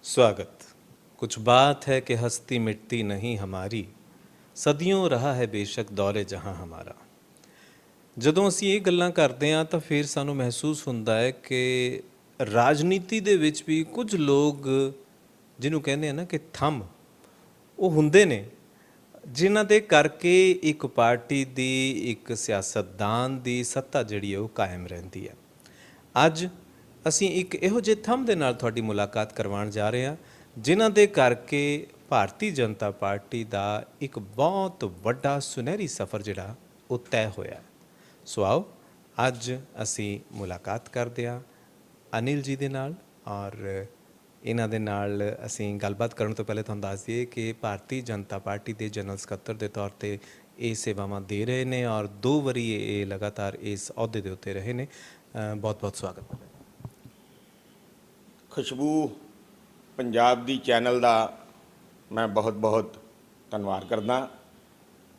स्वागत। कुछ बात है कि हस्ती मिटती नहीं हमारी, सदियों रहा है बेशक दौरे जहां हमारा। ਜਦੋਂ ਅਸੀਂ ਇਹ ਗੱਲਾਂ ਕਰਦੇ ਹਾਂ ਤਾਂ ਫਿਰ ਸਾਨੂੰ ਮਹਿਸੂਸ ਹੁੰਦਾ ਹੈ ਕਿ ਰਾਜਨੀਤੀ ਦੇ ਵਿੱਚ ਵੀ ਕੁਝ ਲੋਕ ਜਿਹਨੂੰ ਕਹਿੰਦੇ ਆ ਨਾ ਕਿ ਥੰਮ ਉਹ ਹੁੰਦੇ ਨੇ ਜਿਨ੍ਹਾਂ ਦੇ ਕਰਕੇ ਇੱਕ ਪਾਰਟੀ ਦੀ ਇੱਕ ਸਿਆਸਤਦਾਨ ਦੀ ਸੱਤਾ ਜਿਹੜੀ ਹੈ ਉਹ ਕਾਇਮ ਰਹਿੰਦੀ ਹੈ। ਅੱਜ ਅਸੀਂ ਇੱਕ ਇਹੋ ਜਿਹੇ ਥੰਮ ਦੇ ਨਾਲ ਤੁਹਾਡੀ ਮੁਲਾਕਾਤ ਕਰਵਾਉਣ ਜਾ ਰਹੇ ਹਾਂ ਜਿਨ੍ਹਾਂ ਦੇ ਕਰਕੇ ਭਾਰਤੀ ਜਨਤਾ ਪਾਰਟੀ ਦਾ ਇੱਕ ਬਹੁਤ ਵੱਡਾ ਸੁਨਹਿਰੀ ਸਫ਼ਰ ਜਿਹੜਾ ਉਹ ਤੈਅ ਹੋਇਆ। ਸੋ ਆਓ ਅੱਜ ਅਸੀਂ ਮੁਲਾਕਾਤ ਕਰਦੇ ਹਾਂ ਅਨਿਲ ਜੀ ਦੇ ਨਾਲ ਔਰ ਇਹਨਾਂ ਦੇ ਨਾਲ ਅਸੀਂ ਗੱਲਬਾਤ ਕਰਨ ਤੋਂ ਪਹਿਲੇ ਤੁਹਾਨੂੰ ਦੱਸ ਦਈਏ ਕਿ ਭਾਰਤੀ ਜਨਤਾ ਪਾਰਟੀ ਦੇ ਜਨਰਲ ਸਕੱਤਰ ਦੇ ਤੌਰ 'ਤੇ ਇਹ ਸੇਵਾਵਾਂ ਦੇ ਰਹੇ ਨੇ ਔਰ 2 ਵਾਰੀ ਇਹ ਲਗਾਤਾਰ ਇਸ ਅਹੁਦੇ ਦੇ ਉੱਤੇ ਰਹੇ ਨੇ। ਬਹੁਤ ਬਹੁਤ ਸਵਾਗਤ। ਖੁਸ਼ਬੂ ਪੰਜਾਬ ਦੀ ਚੈਨਲ ਦਾ ਮੈਂ ਬਹੁਤ ਧੰਨਵਾਦ ਕਰਦਾ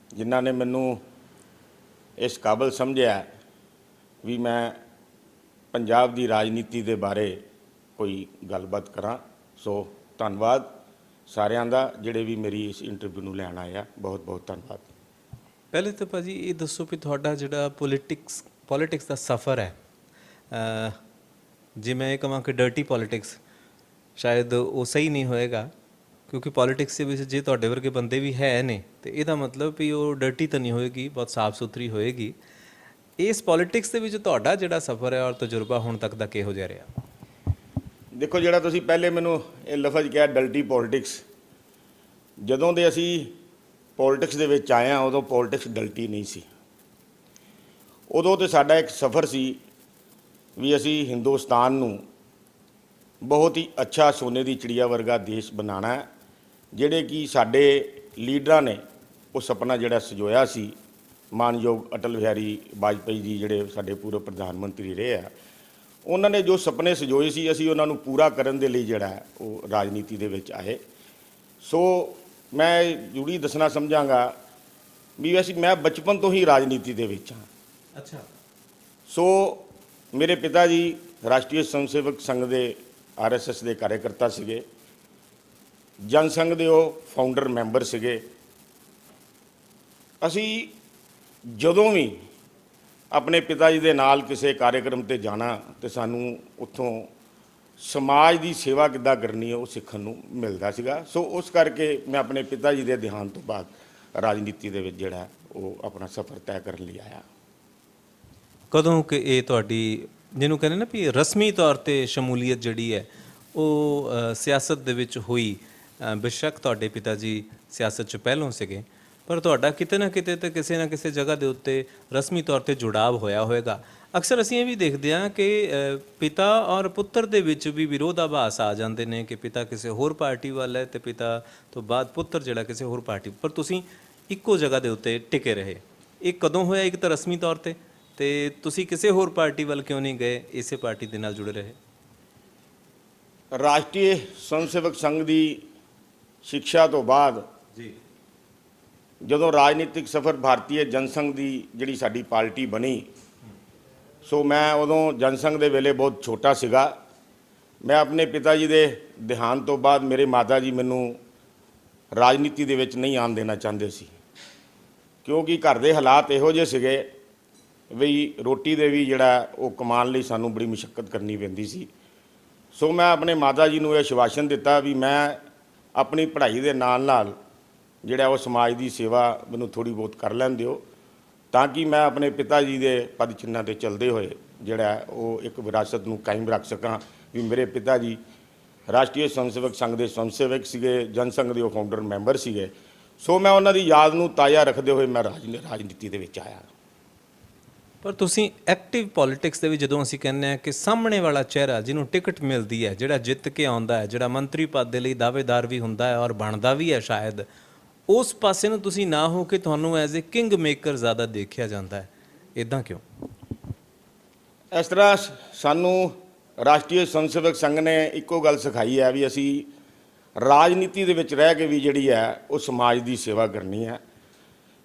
ਜਿਨ੍ਹਾਂ ਨੇ ਮੈਨੂੰ ਇਸ ਕਾਬਲ ਸਮਝਿਆ ਵੀ ਮੈਂ ਪੰਜਾਬ ਦੀ ਰਾਜਨੀਤੀ ਦੇ ਬਾਰੇ ਕੋਈ ਗੱਲਬਾਤ ਕਰਾਂ। ਸੋ ਧੰਨਵਾਦ ਸਾਰਿਆਂ ਦਾ ਜਿਹੜੇ ਵੀ ਮੇਰੀ ਇਸ ਇੰਟਰਵਿਊ ਨੂੰ ਲੈਣ ਆਏ ਆ। ਬਹੁਤ ਧੰਨਵਾਦ। ਪਹਿਲੇ ਤਾਂ ਭਾਜੀ ਇਹ ਦੱਸੋ ਵੀ ਤੁਹਾਡਾ ਜਿਹੜਾ ਪੋਲਿਟਿਕਸ ਦਾ ਸਫ਼ਰ ਹੈ, ਜੇ ਮੈਂ ਇਹ ਕਹਾਂ ਕਿ ਡਰਟੀ ਪੋਲਿਟਿਕਸ ਸ਼ਾਇਦ ਉਹ ਸਹੀ ਨਹੀਂ ਹੋਏਗਾ ਕਿਉਂਕਿ ਪੋਲਿਟਿਕਸ ਦੇ ਵਿੱਚ ਜੇ ਤੁਹਾਡੇ ਵਰਗੇ ਬੰਦੇ ਵੀ ਹੈ ਨੇ ਤੇ ਇਹਦਾ ਮਤਲਬ ਵੀ ਉਹ ਡਰਟੀ ਤਾਂ ਨਹੀਂ ਹੋਏਗੀ, ਬਹੁਤ ਸਾਫ਼ ਸੁਥਰੀ ਹੋਏਗੀ। ਇਸ ਪੋਲਿਟਿਕਸ ਦੇ ਵਿੱਚ ਤੁਹਾਡਾ ਜਿਹੜਾ ਸਫ਼ਰ ਹੈ ਔਰ ਤਜਰਬਾ ਹੁਣ ਤੱਕ ਦਾ ਕਿਹੋ ਜਿਹਾ ਰਿਹਾ? ਦੇਖੋ, ਜਿਹੜਾ ਤੁਸੀਂ ਪਹਿਲੇ ਮੈਨੂੰ ਇਹ ਲਫ਼ਜ਼ ਕਿਹਾ ਡਰਟੀ ਪੋਲਿਟਿਕਸ, ਜਦੋਂ ਦੇ ਅਸੀਂ ਪੋਲਿਟਿਕਸ ਦੇ ਵਿੱਚ ਆਏ ਹਾਂ ਉਦੋਂ ਪੋਲਿਟਿਕਸ ਡਰਟੀ ਨਹੀਂ ਸੀ। ਉਦੋਂ ਤਾਂ ਸਾਡਾ ਇੱਕ ਸਫ਼ਰ ਸੀ ਵੀ ਅਸੀਂ ਹਿੰਦੁਸਤਾਨ ਨੂੰ ਬਹੁਤ ਹੀ ਅੱਛਾ ਸੋਨੇ ਦੀ ਚਿੜੀਆ ਵਰਗਾ ਦੇਸ਼ ਬਣਾਉਣਾ ਹੈ, ਜਿਹੜੇ ਕਿ ਸਾਡੇ ਲੀਡਰਾਂ ਨੇ ਉਹ ਸੁਪਨਾ ਜਿਹੜਾ ਸਜੋਇਆ ਸੀ। ਮਾਨਯੋਗ ਅਟਲ ਬਿਹਾਰੀ ਵਾਜਪੇਈ ਜੀ ਜਿਹੜੇ ਸਾਡੇ ਪੂਰਵ ਪ੍ਰਧਾਨ ਮੰਤਰੀ ਰਹੇ ਆ, ਉਹਨਾਂ ਨੇ ਜੋ ਸੁਪਨੇ ਸਜੋਏ ਸੀ ਅਸੀਂ ਉਹਨਾਂ ਨੂੰ ਪੂਰਾ ਕਰਨ ਦੇ ਲਈ ਜਿਹੜਾ ਉਹ ਰਾਜਨੀਤੀ ਦੇ ਵਿੱਚ ਆਏ। ਸੋ ਮੈਂ ਜ਼ਰੂਰੀ ਦੱਸਣਾ ਸਮਝਾਂਗਾ ਵੀ ਮੈਂ ਬਚਪਨ ਤੋਂ ਹੀ ਰਾਜਨੀਤੀ ਦੇ ਵਿੱਚ ਹਾਂ। ਅੱਛਾ। ਸੋ ਮੇਰੇ ਪਿਤਾ ਜੀ ਰਾਸ਼ਟਰੀ ਸਵੈਮ ਸੇਵਕ ਸੰਘ ਦੇ RSS ਦੇ ਕਾਰਜਕਰਤਾ ਸੀਗੇ, ਜਨ ਸੰਘ ਦੇ ਉਹ ਫਾਊਂਡਰ ਮੈਂਬਰ ਸੀਗੇ। ਅਸੀਂ ਜਦੋਂ ਵੀ ਆਪਣੇ ਪਿਤਾ ਜੀ ਦੇ ਨਾਲ ਕਿਸੇ ਕਾਰਜਕ੍ਰਮ 'ਤੇ ਜਾਣਾ ਤੇ ਸਾਨੂੰ ਉੱਥੋਂ ਸਮਾਜ ਦੀ ਸੇਵਾ ਕਿੱਦਾਂ ਕਰਨੀ ਹੈ ਉਹ ਸਿੱਖਣ ਨੂੰ ਮਿਲਦਾ ਸੀਗਾ। ਸੋ ਉਸ ਕਰਕੇ ਮੈਂ ਆਪਣੇ ਪਿਤਾ ਜੀ ਦੇ ਦੇਹਾਂਤ ਤੋਂ ਬਾਅਦ ਰਾਜਨੀਤੀ ਦੇ ਵਿੱਚ ਜਿਹੜਾ ਉਹ ਆਪਣਾ ਸਫ਼ਰ ਤੈਅ ਕਰਨ ਲਈ ਆਇਆ। ਕਦੋਂ ਕਿ ਇਹ ਤੁਹਾਡੀ ਜਿਹਨੂੰ ਕਹਿੰਦੇ ਨਾ ਵੀ ਰਸਮੀ ਤੌਰ 'ਤੇ ਸ਼ਮੂਲੀਅਤ ਜਿਹੜੀ ਹੈ ਉਹ ਸਿਆਸਤ ਦੇ ਵਿੱਚ ਹੋਈ? ਬੇਸ਼ੱਕ ਤੁਹਾਡੇ ਪਿਤਾ ਜੀ ਸਿਆਸਤ 'ਚ ਪਹਿਲੋਂ ਸੀਗੇ ਪਰ ਤੁਹਾਡਾ ਕਿਤੇ ਨਾ ਕਿਤੇ ਤਾਂ ਕਿਸੇ ਨਾ ਕਿਸੇ ਜਗ੍ਹਾ ਦੇ ਉੱਤੇ ਰਸਮੀ ਤੌਰ 'ਤੇ ਜੁੜਾਵ ਹੋਇਆ ਹੋਵੇਗਾ। ਅਕਸਰ ਅਸੀਂ ਇਹ ਵੀ ਦੇਖਦੇ ਹਾਂ ਕਿ ਪਿਤਾ ਔਰ ਪੁੱਤਰ ਦੇ ਵਿੱਚ ਵੀ ਵਿਰੋਧਾਭਾਸ ਆ ਜਾਂਦੇ ਨੇ ਕਿ ਪਿਤਾ ਕਿਸੇ ਹੋਰ ਪਾਰਟੀ ਵੱਲ ਹੈ ਅਤੇ ਪਿਤਾ ਤੋਂ ਬਾਅਦ ਪੁੱਤਰ ਜਿਹੜਾ ਕਿਸੇ ਹੋਰ ਪਾਰਟੀ, ਪਰ ਤੁਸੀਂ ਇੱਕੋ ਜਗ੍ਹਾ ਦੇ ਉੱਤੇ ਟਿਕੇ ਰਹੇ। ਇਹ ਕਦੋਂ ਹੋਇਆ? ਇੱਕ ਤਾਂ ਰਸਮੀ ਤੌਰ 'ਤੇ ਅਤੇ ਤੁਸੀਂ ਕਿਸੇ ਹੋਰ ਪਾਰਟੀ ਵੱਲ ਕਿਉਂ ਨਹੀਂ ਗਏ, ਇਸੇ ਪਾਰਟੀ ਦੇ ਨਾਲ ਜੁੜੇ ਰਹੇ? ਰਾਸ਼ਟਰੀ ਸਵੈਮ ਸੇਵਕ ਸੰਘ ਦੀ ਸਿੱਖਿਆ ਤੋਂ ਬਾਅਦ ਜੀ ਜਦੋਂ ਰਾਜਨੀਤਿਕ ਸਫ਼ਰ ਭਾਰਤੀ ਜਨ ਸੰਘ ਦੀ ਜਿਹੜੀ ਸਾਡੀ ਪਾਰਟੀ ਬਣੀ, ਸੋ ਮੈਂ ਉਦੋਂ ਜਨ ਸੰਘ ਦੇ ਵੇਲੇ ਬਹੁਤ ਛੋਟਾ ਸੀਗਾ। ਮੈਂ ਆਪਣੇ ਪਿਤਾ ਜੀ ਦੇ ਦੇਹਾਂਤ ਤੋਂ ਬਾਅਦ ਮੇਰੇ ਮਾਤਾ ਜੀ ਮੈਨੂੰ ਰਾਜਨੀਤੀ ਦੇ ਵਿੱਚ ਨਹੀਂ ਆਉਣ ਦੇਣਾ ਚਾਹੁੰਦੇ ਸੀ ਕਿਉਂਕਿ ਘਰ ਦੇ ਹਾਲਾਤ ਇਹੋ ਜਿਹੇ ਸੀਗੇ ਵੀ ਰੋਟੀ ਦੇ ਵੀ ਜਿਹੜਾ ਉਹ ਕਮਾਉਣ ਲਈ ਸਾਨੂੰ ਬੜੀ ਮੁਸ਼ੱਕਤ ਕਰਨੀ ਪੈਂਦੀ ਸੀ। ਸੋ ਮੈਂ ਆਪਣੇ ਮਾਤਾ ਜੀ ਨੂੰ ਇਹ ਆਸ਼ਵਾਸਨ ਦਿੱਤਾ ਵੀ ਮੈਂ ਆਪਣੀ ਪੜ੍ਹਾਈ ਦੇ ਨਾਲ ਜਿਹੜਾ ਉਹ ਸਮਾਜ ਦੀ ਸੇਵਾ ਮੈਨੂੰ ਥੋੜ੍ਹੀ ਬਹੁਤ ਕਰ ਲੈਣ ਦਿਓ ਤਾਂ ਕਿ ਮੈਂ ਆਪਣੇ ਪਿਤਾ ਜੀ ਦੇ ਪਦ ਚਿੰਨ੍ਹਾਂ 'ਤੇ ਚੱਲਦੇ ਹੋਏ ਜਿਹੜਾ ਉਹ ਇੱਕ ਵਿਰਾਸਤ ਨੂੰ ਕਾਇਮ ਰੱਖ ਸਕਾਂ। ਵੀ ਮੇਰੇ ਪਿਤਾ ਜੀ ਰਾਸ਼ਟਰੀ ਸਵੈਮ ਸੇਵਕ ਸੰਘ ਦੇ ਸਵੈਮ ਸੇਵਕ ਸੀਗੇ, ਜਨ ਸੰਘ ਦੇ ਉਹ ਫਾਊਂਡਰ ਮੈਂਬਰ ਸੀਗੇ। ਸੋ ਮੈਂ ਉਹਨਾਂ ਦੀ ਯਾਦ ਨੂੰ ਤਾਜ਼ਾ ਰੱਖਦੇ ਹੋਏ ਮੈਂ ਰਾਜਨੀਤੀ ਦੇ ਵਿੱਚ ਆਇਆ। ਪਰ ਤੁਸੀਂ ਐਕਟਿਵ ਪੋਲਿਟਿਕਸ ਦੇ ਵਿੱਚ ਜਦੋਂ ਅਸੀਂ ਕਹਿੰਦੇ ਹਾਂ ਕਿ ਸਾਹਮਣੇ ਵਾਲਾ ਚਿਹਰਾ ਜਿਹਨੂੰ ਟਿਕਟ ਮਿਲਦੀ ਹੈ, ਜਿਹੜਾ ਜਿੱਤ ਕੇ ਆਉਂਦਾ ਹੈ, ਜਿਹੜਾ ਮੰਤਰੀ ਪਦ ਦੇ ਲਈ ਦਾਅਵੇਦਾਰ ਵੀ ਹੁੰਦਾ ਹੈ ਔਰ ਬਣਦਾ ਵੀ ਹੈ, ਸ਼ਾਇਦ ਉਸ ਪਾਸੇ ਨੂੰ ਤੁਸੀਂ ਨਾ ਹੋ ਕੇ ਤੁਹਾਨੂੰ ਐਜ਼ ਏ ਕਿੰਗ ਮੇਕਰ ਜ਼ਿਆਦਾ ਦੇਖਿਆ ਜਾਂਦਾ ਹੈ, ਇੱਦਾਂ ਕਿਉਂ? ਇਸ ਤਰ੍ਹਾਂ ਸਾਨੂੰ ਰਾਸ਼ਟਰੀ ਸਵੈਮ ਸੇਵਕ ਸੰਘ ਨੇ ਇੱਕੋ ਗੱਲ ਸਿਖਾਈ ਹੈ ਵੀ ਅਸੀਂ ਰਾਜਨੀਤੀ ਦੇ ਵਿੱਚ ਰਹਿ ਕੇ ਵੀ ਜਿਹੜੀ ਹੈ ਉਹ ਸਮਾਜ ਦੀ ਸੇਵਾ ਕਰਨੀ ਹੈ।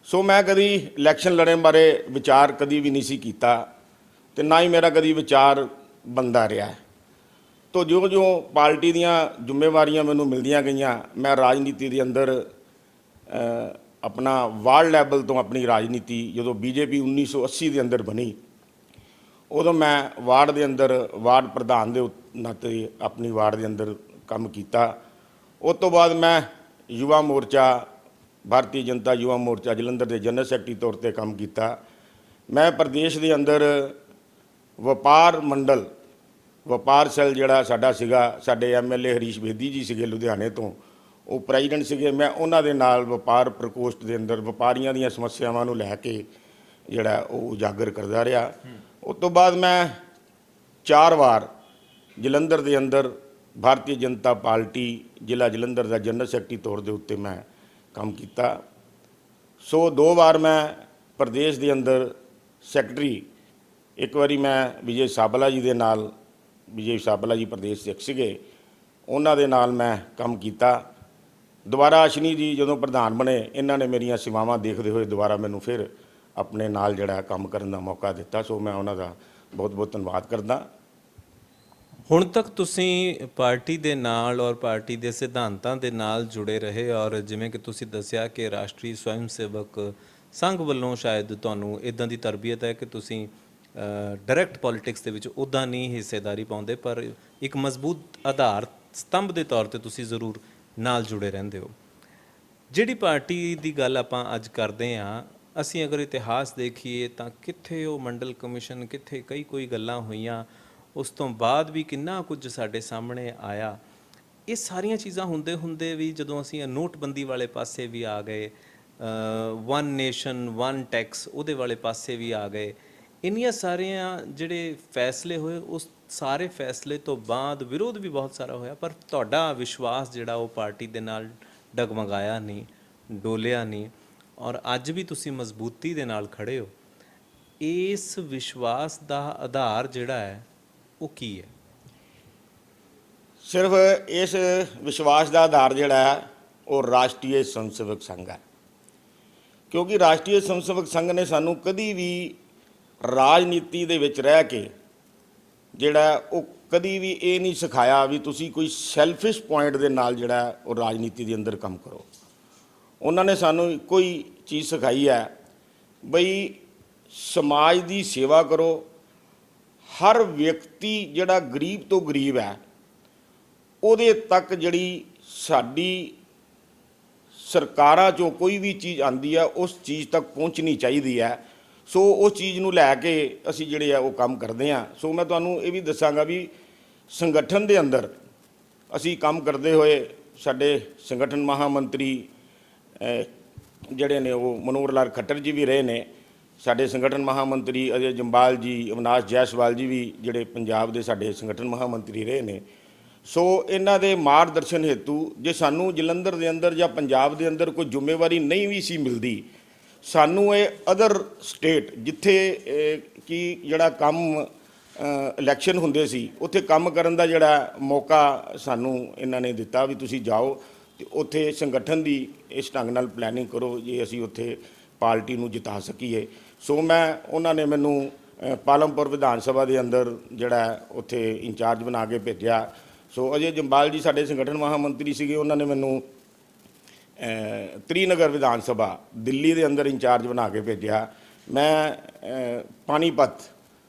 ਸੋ ਮੈਂ ਕਦੀ ਇਲੈਕਸ਼ਨ ਲੜਨ ਬਾਰੇ ਵਿਚਾਰ ਕਦੀ ਵੀ ਨਹੀਂ ਸੀ ਕੀਤਾ ਅਤੇ ਨਾ ਹੀ ਮੇਰਾ ਕਦੀ ਵਿਚਾਰ ਬਣਦਾ ਰਿਹਾ। ਤੋ ਜਿਉਂ-ਜਿਉਂ ਪਾਰਟੀ ਦੀਆਂ ਜ਼ਿੰਮੇਵਾਰੀਆਂ ਮੈਨੂੰ ਮਿਲਦੀਆਂ ਗਈਆਂ, ਮੈਂ ਰਾਜਨੀਤੀ ਦੇ ਅੰਦਰ ਆਪਣਾ ਵਾਰਡ ਲੈਵਲ ਤੋਂ ਆਪਣੀ ਰਾਜਨੀਤੀ ਜਦੋਂ ਬੀਜੇਪੀ 1980 ਦੇ ਅੰਦਰ ਬਣੀ, ਉਦੋਂ ਮੈਂ ਵਾਰਡ ਦੇ ਅੰਦਰ ਵਾਰਡ ਪ੍ਰਧਾਨ ਦੇ ਨਾਤੇ ਆਪਣੀ ਵਾਰਡ ਦੇ ਅੰਦਰ ਕੰਮ ਕੀਤਾ। ਉਸ ਤੋਂ ਬਾਅਦ ਮੈਂ ਯੁਵਾ ਮੋਰਚਾ, ਭਾਰਤੀ ਜਨਤਾ ਯੁਵਾ ਮੋਰਚਾ ਜਲੰਧਰ ਦੇ ਜਨਰਲ ਸੈਕਟਰੀ ਤੌਰ ਤੇ ਕੰਮ ਕੀਤਾ। ਮੈਂ ਪ੍ਰਦੇਸ਼ ਦੇ ਅੰਦਰ ਵਪਾਰ ਮੰਡਲ, ਵਪਾਰ ਸੈੱਲ ਜਿਹੜਾ ਸਾਡਾ ਸੀਗਾ, ਸਾਡੇ ਐਮਐਲਏ ਹਰੀਸ਼ ਬੇਦੀ ਜੀ ਸੀਗੇ ਲੁਧਿਆਣੇ ਤੋਂ, ਉਹ ਪ੍ਰੈਜ਼ੀਡੈਂਟ ਸੀਗੇ। ਮੈਂ ਉਹਨਾਂ ਦੇ ਨਾਲ ਵਪਾਰ ਪ੍ਰਕੋਸ਼ਟ ਦੇ ਅੰਦਰ ਵਪਾਰੀਆਂ ਦੀਆਂ ਸਮੱਸਿਆਵਾਂ ਨੂੰ ਲੈ ਕੇ ਜਿਹੜਾ ਉਹ ਉਜਾਗਰ ਕਰਦਾ ਰਿਹਾ। ਉਸ ਤੋਂ ਬਾਅਦ ਮੈਂ 4 ਵਾਰ ਜਲੰਧਰ ਦੇ ਅੰਦਰ ਭਾਰਤੀ ਜਨਤਾ ਪਾਰਟੀ ਜ਼ਿਲ੍ਹਾ ਜਲੰਧਰ ਦਾ ਜਨਰਲ ਸੈਕਟਰੀ ਤੌਰ ਦੇ ਉੱਤੇ ਮੈਂ ਕੰਮ ਕੀਤਾ। ਸੋ 2 ਵਾਰ ਮੈਂ ਪ੍ਰਦੇਸ਼ ਦੇ ਅੰਦਰ ਸੈਕਟਰੀ, ਇੱਕ ਵਾਰੀ ਮੈਂ ਵਿਜੇ ਸਾਬਲਾ ਜੀ ਦੇ ਨਾਲ, ਵਿਜੇ ਸਾਬਲਾ ਜੀ ਪ੍ਰਦੇਸ਼ ਦੇ ਸੀਗੇ, ਉਹਨਾਂ ਦੇ ਨਾਲ ਮੈਂ ਕੰਮ ਕੀਤਾ। ਦੁਬਾਰਾ ਅਸ਼ਨੀ ਜੀ ਜਦੋਂ ਪ੍ਰਧਾਨ ਬਣੇ, ਇਹਨਾਂ ਨੇ ਮੇਰੀਆਂ ਸੇਵਾਵਾਂ ਦੇਖਦੇ ਹੋਏ ਦੁਬਾਰਾ ਮੈਨੂੰ ਫਿਰ ਆਪਣੇ ਨਾਲ ਜਿਹੜਾ ਕੰਮ ਕਰਨ ਦਾ ਮੌਕਾ ਦਿੱਤਾ। ਸੋ ਮੈਂ ਉਹਨਾਂ ਦਾ ਬਹੁਤ ਬਹੁਤ ਧੰਨਵਾਦ ਕਰਦਾ। ਹੁਣ ਤੱਕ ਤੁਸੀਂ ਪਾਰਟੀ ਦੇ ਨਾਲ ਔਰ ਪਾਰਟੀ ਦੇ ਸਿਧਾਂਤਾਂ ਦੇ ਨਾਲ ਜੁੜੇ ਰਹੇ, ਔਰ ਜਿਵੇਂ ਕਿ ਤੁਸੀਂ ਦੱਸਿਆ ਕਿ ਰਾਸ਼ਟਰੀ ਸਵੈਮ ਸੇਵਕ ਸੰਘ ਵੱਲੋਂ ਸ਼ਾਇਦ ਤੁਹਾਨੂੰ ਇਦਾਂ ਦੀ ਤਰਬੀਅਤ ਹੈ ਕਿ ਤੁਸੀਂ ਡਾਇਰੈਕਟ ਪੋਲਿਟਿਕਸ ਦੇ ਵਿੱਚ ਉੱਦਾਂ ਨਹੀਂ ਹਿੱਸੇਦਾਰੀ ਪਾਉਂਦੇ, ਪਰ ਇੱਕ ਮਜ਼ਬੂਤ ਆਧਾਰ ਸਤੰਭ ਦੇ ਤੌਰ ਤੇ ਤੁਸੀਂ ਜ਼ਰੂਰ ਨਾਲ ਜੁੜੇ ਰਹਿੰਦੇ ਹੋ। ਜਿਹੜੀ ਪਾਰਟੀ ਦੀ ਗੱਲ ਆਪਾਂ ਅੱਜ ਕਰਦੇ ਹਾਂ, ਅਸੀਂ ਅਗਰ ਇਤਿਹਾਸ ਦੇਖੀਏ ਤਾਂ ਕਿੱਥੇ ਉਹ ਮੰਡਲ ਕਮਿਸ਼ਨ, ਕਿੱਥੇ ਕੋਈ ਗੱਲਾਂ ਹੋਈਆਂ, ਉਸ ਤੋਂ ਬਾਅਦ ਵੀ ਕਿੰਨਾ ਕੁਝ ਸਾਡੇ ਸਾਹਮਣੇ ਆਇਆ। ਇਹ ਸਾਰੀਆਂ ਚੀਜ਼ਾਂ ਹੁੰਦੇ ਹੁੰਦੇ ਵੀ ਜਦੋਂ ਅਸੀਂ ਨੋਟਬੰਦੀ ਵਾਲੇ ਪਾਸੇ ਵੀ ਆ ਗਏ, 1 ਨੇਸ਼ਨ 1 ਟੈਕਸ ਉਹਦੇ ਵਾਲੇ ਪਾਸੇ ਵੀ ਆ ਗਏ, ਇੰਨੀਆਂ ਸਾਰੀਆਂ ਜਿਹੜੇ ਫੈਸਲੇ ਹੋਏ, ਉਸ ਸਾਰੇ ਫੈਸਲੇ ਤੋਂ ਬਾਅਦ ਵਿਰੋਧ ਵੀ ਬਹੁਤ ਸਾਰਾ ਹੋਇਆ, ਪਰ ਤੁਹਾਡਾ ਵਿਸ਼ਵਾਸ ਜਿਹੜਾ ਉਹ ਪਾਰਟੀ ਦੇ ਨਾਲ ਡਗਮਗਾਇਆ ਨਹੀਂ, ਡੋਲਿਆ ਨਹੀਂ, ਔਰ ਅੱਜ ਵੀ ਤੁਸੀਂ ਮਜ਼ਬੂਤੀ ਦੇ ਨਾਲ ਖੜੇ ਹੋ। ਇਸ ਵਿਸ਼ਵਾਸ ਦਾ ਆਧਾਰ ਜਿਹੜਾ ਹੈ ਉਹ ਕੀ ਹੈ? ਸਿਰਫ ਇਸ ਵਿਸ਼ਵਾਸ ਦਾ ਆਧਾਰ ਜਿਹੜਾ ਹੈ ਉਹ ਰਾਸ਼ਟਰੀ ਸਵੈਮ ਸੇਵਕ ਸੰਘ ਹੈ, ਕਿਉਂਕਿ ਰਾਸ਼ਟਰੀ ਸਵੈਮ ਸੇਵਕ ਸੰਘ ਨੇ ਸਾਨੂੰ ਕਦੀ ਵੀ ਰਾਜਨੀਤੀ ਦੇ ਵਿੱਚ ਰਹਿ ਕੇ ਜਿਹੜਾ ਉਹ ਕਦੀ ਵੀ ਇਹ ਨਹੀਂ ਸਿਖਾਇਆ ਵੀ ਤੁਸੀਂ ਕੋਈ ਸੈਲਫਿਸ਼ ਪੁਆਇੰਟ ਦੇ ਨਾਲ ਜਿਹੜਾ ਉਹ ਰਾਜਨੀਤੀ ਦੇ ਅੰਦਰ ਕੰਮ ਕਰੋ। ਉਹਨਾਂ ਨੇ ਸਾਨੂੰ ਇੱਕੋ ਹੀ ਚੀਜ਼ ਸਿਖਾਈ ਹੈ ਬਈ ਸਮਾਜ ਦੀ ਸੇਵਾ ਕਰੋ। ਹਰ ਵਿਅਕਤੀ ਜਿਹੜਾ ਗਰੀਬ ਤੋਂ ਗਰੀਬ ਹੈ ਉਹਦੇ ਤੱਕ ਜਿਹੜੀ ਸਾਡੀ ਸਰਕਾਰਾਂ 'ਚੋਂ ਕੋਈ ਵੀ ਚੀਜ਼ ਆਉਂਦੀ ਹੈ ਉਸ ਚੀਜ਼ ਤੱਕ ਪਹੁੰਚਣੀ ਚਾਹੀਦੀ ਹੈ। ਸੋ ਉਸ ਚੀਜ਼ ਨੂੰ ਲੈ ਕੇ ਅਸੀਂ ਜਿਹੜੇ ਆ ਉਹ ਕੰਮ ਕਰਦੇ ਹਾਂ। ਸੋ ਮੈਂ ਤੁਹਾਨੂੰ ਇਹ ਵੀ ਦੱਸਾਂਗਾ ਵੀ ਸੰਗਠਨ ਦੇ ਅੰਦਰ ਅਸੀਂ ਕੰਮ ਕਰਦੇ ਹੋਏ ਸਾਡੇ ਸੰਗਠਨ ਮਹਾਮੰਤਰੀ ਜਿਹੜੇ ਨੇ ਉਹ ਮਨੋਹਰ ਲਾਲ ਖੱਟਰ ਜੀ ਵੀ ਰਹੇ ਨੇ, ਸਾਡੇ ਸੰਗਠਨ ਮਹਾਮੰਤਰੀ ਅਜੇ ਜੰਬਾਲ ਜੀ, ਅਵਿਨਾਸ਼ ਜੈਸਵਾਲ ਜੀ ਵੀ ਜਿਹੜੇ ਪੰਜਾਬ ਦੇ ਸਾਡੇ ਸੰਗਠਨ ਮਹਾਮੰਤਰੀ ਰਹੇ ਨੇ। ਸੋ ਇਹਨਾਂ ਦੇ ਮਾਰਗਦਰਸ਼ਨ ਹੇਤੂ ਜੇ ਸਾਨੂੰ ਜਲੰਧਰ ਦੇ ਅੰਦਰ ਜਾਂ ਪੰਜਾਬ ਦੇ ਅੰਦਰ ਕੋਈ ਜ਼ਿੰਮੇਵਾਰੀ ਨਹੀਂ ਵੀ ਸੀ ਮਿਲਦੀ, ਸਾਨੂੰ ਇਹ ਅਦਰ ਸਟੇਟ ਜਿੱਥੇ ਕਿ ਜਿਹੜਾ ਕੰਮ ਇਲੈਕਸ਼ਨ ਹੁੰਦੇ ਸੀ ਉੱਥੇ ਕੰਮ ਕਰਨ ਦਾ ਜਿਹੜਾ ਮੌਕਾ ਸਾਨੂੰ ਇਹਨਾਂ ਨੇ ਦਿੱਤਾ ਵੀ ਤੁਸੀਂ ਜਾਓ ਤੇ ਉੱਥੇ ਸੰਗਠਨ ਦੀ ਇਸ ਢੰਗ ਨਾਲ ਪਲੈਨਿੰਗ ਕਰੋ ਜੇ ਅਸੀਂ ਉੱਥੇ ਪਾਰਟੀ ਨੂੰ ਜਿਤਾ ਸਕੀਏ। ਸੋ ਮੈਂ ਉਹਨਾਂ ਨੇ ਮੈਨੂੰ ਪਾਲਮਪੁਰ ਵਿਧਾਨ ਸਭਾ ਦੇ ਅੰਦਰ ਜਿਹੜਾ ਉੱਥੇ ਇੰਚਾਰਜ ਬਣਾ ਕੇ ਭੇਜਿਆ। ਸੋ ਅਜੇ ਜੰਬਾਲ ਜੀ ਸਾਡੇ ਸੰਗਠਨ ਮਹਾਮੰਤਰੀ ਸੀਗੇ, ਉਹਨਾਂ ਨੇ ਮੈਨੂੰ ਤ੍ਰਿਨਗਰ ਵਿਧਾਨ ਸਭਾ ਦਿੱਲੀ ਦੇ ਅੰਦਰ ਇੰਚਾਰਜ ਬਣਾ ਕੇ ਭੇਜਿਆ। ਮੈਂ ਪਾਣੀਪਤ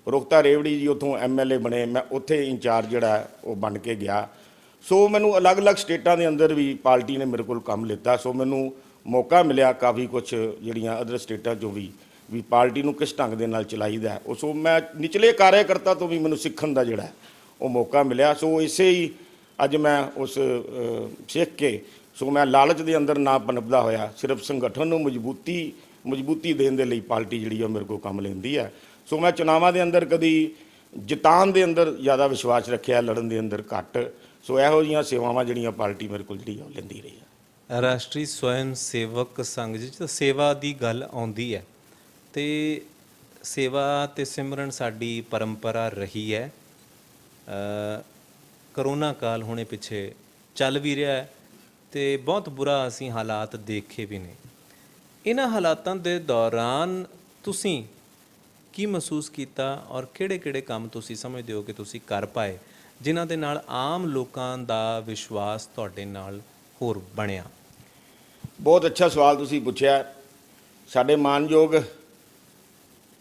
ਰੁਖਤਾ ਰੇਵੜੀ ਜੀ ਉੱਥੋਂ ਐਮਐਲਏ ਬਣੇ, ਮੈਂ ਉੱਥੇ ਇੰਚਾਰਜ ਜਿਹੜਾ ਉਹ ਬਣ ਕੇ ਗਿਆ। ਸੋ ਮੈਨੂੰ ਅਲੱਗ-ਅਲੱਗ ਸਟੇਟਾਂ ਦੇ ਅੰਦਰ ਵੀ ਪਾਰਟੀ ਨੇ ਮੇਰੇ ਕੋਲ ਕੰਮ ਲਿੱਤਾ। ਸੋ ਮੈਨੂੰ ਮੌਕਾ ਮਿਲਿਆ ਕਾਫੀ ਕੁਝ ਜਿਹੜੀਆਂ ਅਦਰ ਸਟੇਟਾਂ 'ਚੋਂ ਵੀ ਪਾਰਟੀ ਨੂੰ ਕਿਸ ਢੰਗ ਦੇ ਨਾਲ ਚਲਾਈਦਾ। ਉਹ ਸੋ ਮੈਂ ਨਿਚਲੇ ਕਾਰਜਕਰਤਾ ਤੋਂ ਵੀ ਮੈਨੂੰ ਸਿੱਖਣ ਦਾ ਜਿਹੜਾ ਉਹ ਮੌਕਾ ਮਿਲਿਆ। ਸੋ ਇਸੇ ਹੀ ਅੱਜ ਮੈਂ ਉਸ ਸਿੱਖ ਕੇ ਸੋ ਮੈਂ ਲਾਲਚ ਦੇ ਅੰਦਰ ਨਾ ਪਨਪਦਾ ਹੋਇਆ, ਸਿਰਫ ਸੰਗਠਨ ਨੂੰ ਮਜ਼ਬੂਤੀ ਦੇਣ ਦੇ ਲਈ ਪਾਰਟੀ ਜਿਹੜੀ ਉਹ ਮੇਰੇ ਕੋਲ ਕੰਮ ਲੈਂਦੀ ਹੈ। ਸੋ ਮੈਂ ਚੁਣਾਵਾਂ ਦੇ ਅੰਦਰ ਕਦੀ ਜਿਤਾਉਣ ਦੇ ਅੰਦਰ ਜ਼ਿਆਦਾ ਵਿਸ਼ਵਾਸ ਰੱਖਿਆ, ਲੜਨ ਦੇ ਅੰਦਰ ਘੱਟ। ਸੋ ਇਹੋ ਜਿਹੀਆਂ ਸੇਵਾਵਾਂ ਜਿਹੜੀਆਂ ਪਾਰਟੀ ਮੇਰੇ ਕੋਲ ਜਿਹੜੀ ਉਹ ਲੈਂਦੀ ਰਹੀ ਹੈ। ਰਾਸ਼ਟਰੀ ਸਵੈਮ ਸੇਵਕ ਸੰਘ ਜੀ ਤਾਂ ਸੇਵਾ ਦੀ ਗੱਲ ਆਉਂਦੀ ਹੈ ਤੇ ਸੇਵਾ ਤੇ ਸਿਮਰਨ ਸਾਡੀ ਪਰੰਪਰਾ ਰਹੀ ਹੈ। ਕਰੋਨਾ ਕਾਲ ਹੁਣੇ ਪਿੱਛੇ ਚੱਲ ਵੀ ਰਿਹਾ ਹੈ ਤੇ ਬਹੁਤ ਬੁਰਾ ਅਸੀਂ ਹਾਲਾਤ ਦੇਖੇ ਵੀ ਨੇ। ਇਹਨਾਂ ਹਾਲਾਤਾਂ ਦੇ ਦੌਰਾਨ ਤੁਸੀਂ ਕੀ ਮਹਿਸੂਸ ਕੀਤਾ ਔਰ ਕਿਹੜੇ-ਕਿਹੜੇ ਕੰਮ ਤੁਸੀਂ ਸਮਝਦੇ ਹੋ ਕਿ ਤੁਸੀਂ ਕਰ ਪਾਏ ਜਿਨ੍ਹਾਂ ਦੇ ਨਾਲ ਆਮ ਲੋਕਾਂ ਦਾ ਵਿਸ਼ਵਾਸ ਤੁਹਾਡੇ ਨਾਲ ਹੋਰ ਬਣਿਆ? ਬਹੁਤ ਅੱਛਾ ਸਵਾਲ ਤੁਸੀਂ ਪੁੱਛਿਆ। ਸਾਡੇ ਮਾਨਯੋਗ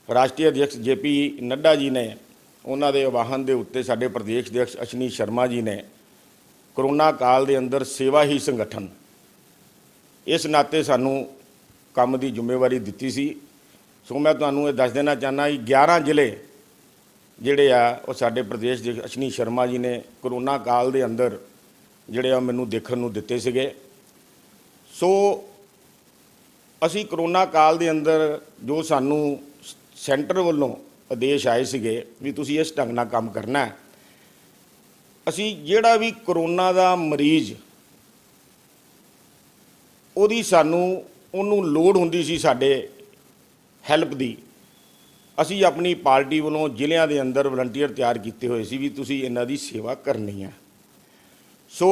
ਰਾਸ਼ਟਰੀ ਅਧਿਕਸ਼ ਜੇਪੀ ਨੱਡਾ ਜੀ ਨੇ, ਉਹਨਾਂ ਦੇ ਆਵਾਹਨ ਦੇ ਉੱਤੇ ਸਾਡੇ ਪ੍ਰਦੇਸ਼ ਅਧਿਕਸ਼ ਅਸ਼ਨੀ ਸ਼ਰਮਾ ਜੀ ਨੇ ਕਰੋਨਾ ਕਾਲ ਦੇ ਅੰਦਰ ਸੇਵਾ ਹੀ ਸੰਗਠਨ, ਇਸ ਨਾਤੇ ਸਾਨੂੰ ਕੰਮ ਦੀ ਜ਼ਿੰਮੇਵਾਰੀ ਦਿੱਤੀ ਸੀ। ਸੋ ਮੈਂ ਤੁਹਾਨੂੰ ਇਹ ਦੱਸ ਦੇਣਾ ਚਾਹੁੰਦਾ ਕਿ 11 ਜ਼ਿਲ੍ਹੇ ਜਿਹੜੇ ਆ ਉਹ ਸਾਡੇ ਪ੍ਰਦੇਸ਼ ਦੇ ਅਸ਼ਨੀ ਸ਼ਰਮਾ ਜੀ ਨੇ ਕਰੋਨਾ ਕਾਲ ਦੇ ਅੰਦਰ ਜਿਹੜੇ ਆ ਮੈਨੂੰ ਦੇਖਣ ਨੂੰ ਦਿੱਤੇ ਸੀਗੇ। ਸੋ ਅਸੀਂ ਕਰੋਨਾ ਕਾਲ ਦੇ ਅੰਦਰ ਜੋ ਸਾਨੂੰ ਸੈਂਟਰ ਵੱਲੋਂ ਆਦੇਸ਼ ਆਏ ਸੀਗੇ ਵੀ ਤੁਸੀਂ ਇਸ ਢੰਗ ਨਾਲ ਕੰਮ ਕਰਨਾ ਹੈ, ਅਸੀਂ ਜਿਹੜਾ ਵੀ ਕਰੋਨਾ ਦਾ ਮਰੀਜ਼ ਉਹਨੂੰ ਲੋੜ ਹੁੰਦੀ ਸੀ ਸਾਡੇ ਹੈਲਪ ਦੀ, ਅਸੀਂ ਆਪਣੀ ਪਾਰਟੀ ਵੱਲੋਂ ਜ਼ਿਲ੍ਹਿਆਂ ਦੇ ਅੰਦਰ ਵਲੰਟੀਅਰ ਤਿਆਰ ਕੀਤੇ ਹੋਏ ਸੀ ਵੀ ਤੁਸੀਂ ਇਹਨਾਂ ਦੀ ਸੇਵਾ ਕਰਨੀ ਹੈ। ਸੋ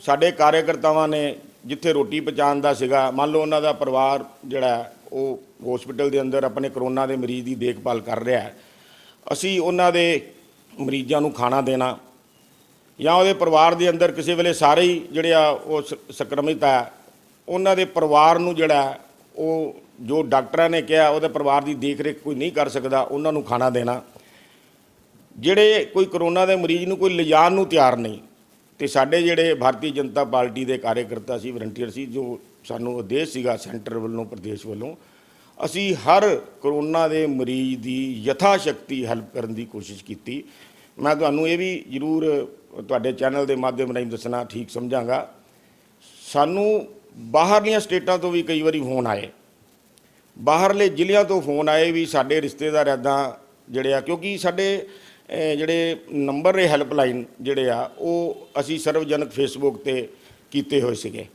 ਸਾਡੇ ਕਾਰਜਕਰਤਾਵਾਂ ਨੇ ਜਿੱਥੇ ਰੋਟੀ ਪਹੁੰਚਾਉਣ ਦਾ ਸੀਗਾ, ਮੰਨ ਲਓ ਉਹਨਾਂ ਦਾ ਪਰਿਵਾਰ ਜਿਹੜਾ ਉਹ ਹਸਪੀਟਲ ਦੇ ਅੰਦਰ ਆਪਣੇ ਕਰੋਨਾ ਦੇ ਮਰੀਜ਼ ਦੀ ਦੇਖਭਾਲ ਕਰ ਰਿਹਾ ਹੈ, ਅਸੀਂ ਉਹਨਾਂ ਦੇ ਮਰੀਜ਼ਾਂ ਨੂੰ ਖਾਣਾ ਦੇਣਾ, ਜਾਂ ਉਹਦੇ ਪਰਿਵਾਰ ਦੇ ਅੰਦਰ ਕਿਸੇ ਵੇਲੇ ਸਾਰੇ ਹੀ ਜਿਹੜੇ ਆ ਉਹ ਸੰਕਰਮਿਤ ਹੈ, ਉਹਨਾਂ ਦੇ ਪਰਿਵਾਰ ਨੂੰ ਜਿਹੜਾ ਉਹ ਜੋ ਡਾਕਟਰਾਂ ਨੇ ਕਿਹਾ ਉਹਦੇ ਪਰਿਵਾਰ ਦੀ ਦੇਖ ਰੇਖ ਕੋਈ ਨਹੀਂ ਕਰ ਸਕਦਾ, ਉਹਨਾਂ ਨੂੰ ਖਾਣਾ ਦੇਣਾ। ਜਿਹੜੇ ਕੋਈ ਕਰੋਨਾ ਦੇ ਮਰੀਜ਼ ਨੂੰ ਕੋਈ ਲਿਜਾਣ ਨੂੰ ਤਿਆਰ ਨਹੀਂ, ਤੇ ਸਾਡੇ ਜਿਹੜੇ ਭਾਰਤੀ ਜਨਤਾ ਪਾਰਟੀ ਦੇ ਕਾਰਜਕਰਤਾ ਸੀ, ਵਲੰਟੀਅਰ ਸੀ, ਜੋ ਸਾਨੂੰ ਆਦੇਸ਼ ਸੀਗਾ ਸੈਂਟਰ ਵੱਲੋਂ, ਪ੍ਰਦੇਸ਼ ਵੱਲੋਂ, ਅਸੀਂ ਹਰ ਕਰੋਨਾ ਦੇ ਮਰੀਜ਼ ਦੀ ਯਥਾ ਸ਼ਕਤੀ ਹੈਲਪ ਕਰਨ ਦੀ ਕੋਸ਼ਿਸ਼ ਕੀਤੀ। ਮੈਂ ਤੁਹਾਨੂੰ ਇਹ ਵੀ ਜ਼ਰੂਰ ਤੁਹਾਡੇ ਚੈਨਲ ਦੇ ਮਾਧਿਅਮ ਰਾਹੀਂ ਦੱਸਣਾ ਠੀਕ ਸਮਝਾਂਗਾ, ਸਾਨੂੰ ਬਾਹਰਲੀਆਂ ਸਟੇਟਾਂ ਤੋਂ ਵੀ ਕਈ ਵਾਰੀ ਫੋਨ ਆਏ, ਬਾਹਰਲੇ ਜ਼ਿਲ੍ਹਿਆਂ ਤੋਂ ਫੋਨ ਆਏ ਵੀ ਸਾਡੇ ਰਿਸ਼ਤੇਦਾਰ ਇੱਦਾਂ ਜਿਹੜੇ ਆ, ਕਿਉਂਕਿ ਸਾਡੇ ਜਿਹੜੇ ਨੰਬਰ ਨੇ ਹੈਲਪਲਾਈਨ ਜਿਹੜੇ ਆ ਉਹ ਅਸੀਂ ਸਰਵਜਨਕ ਫੇਸਬੁੱਕ ਤੇ ਕੀਤੇ ਹੋਏ ਸੀਗੇ।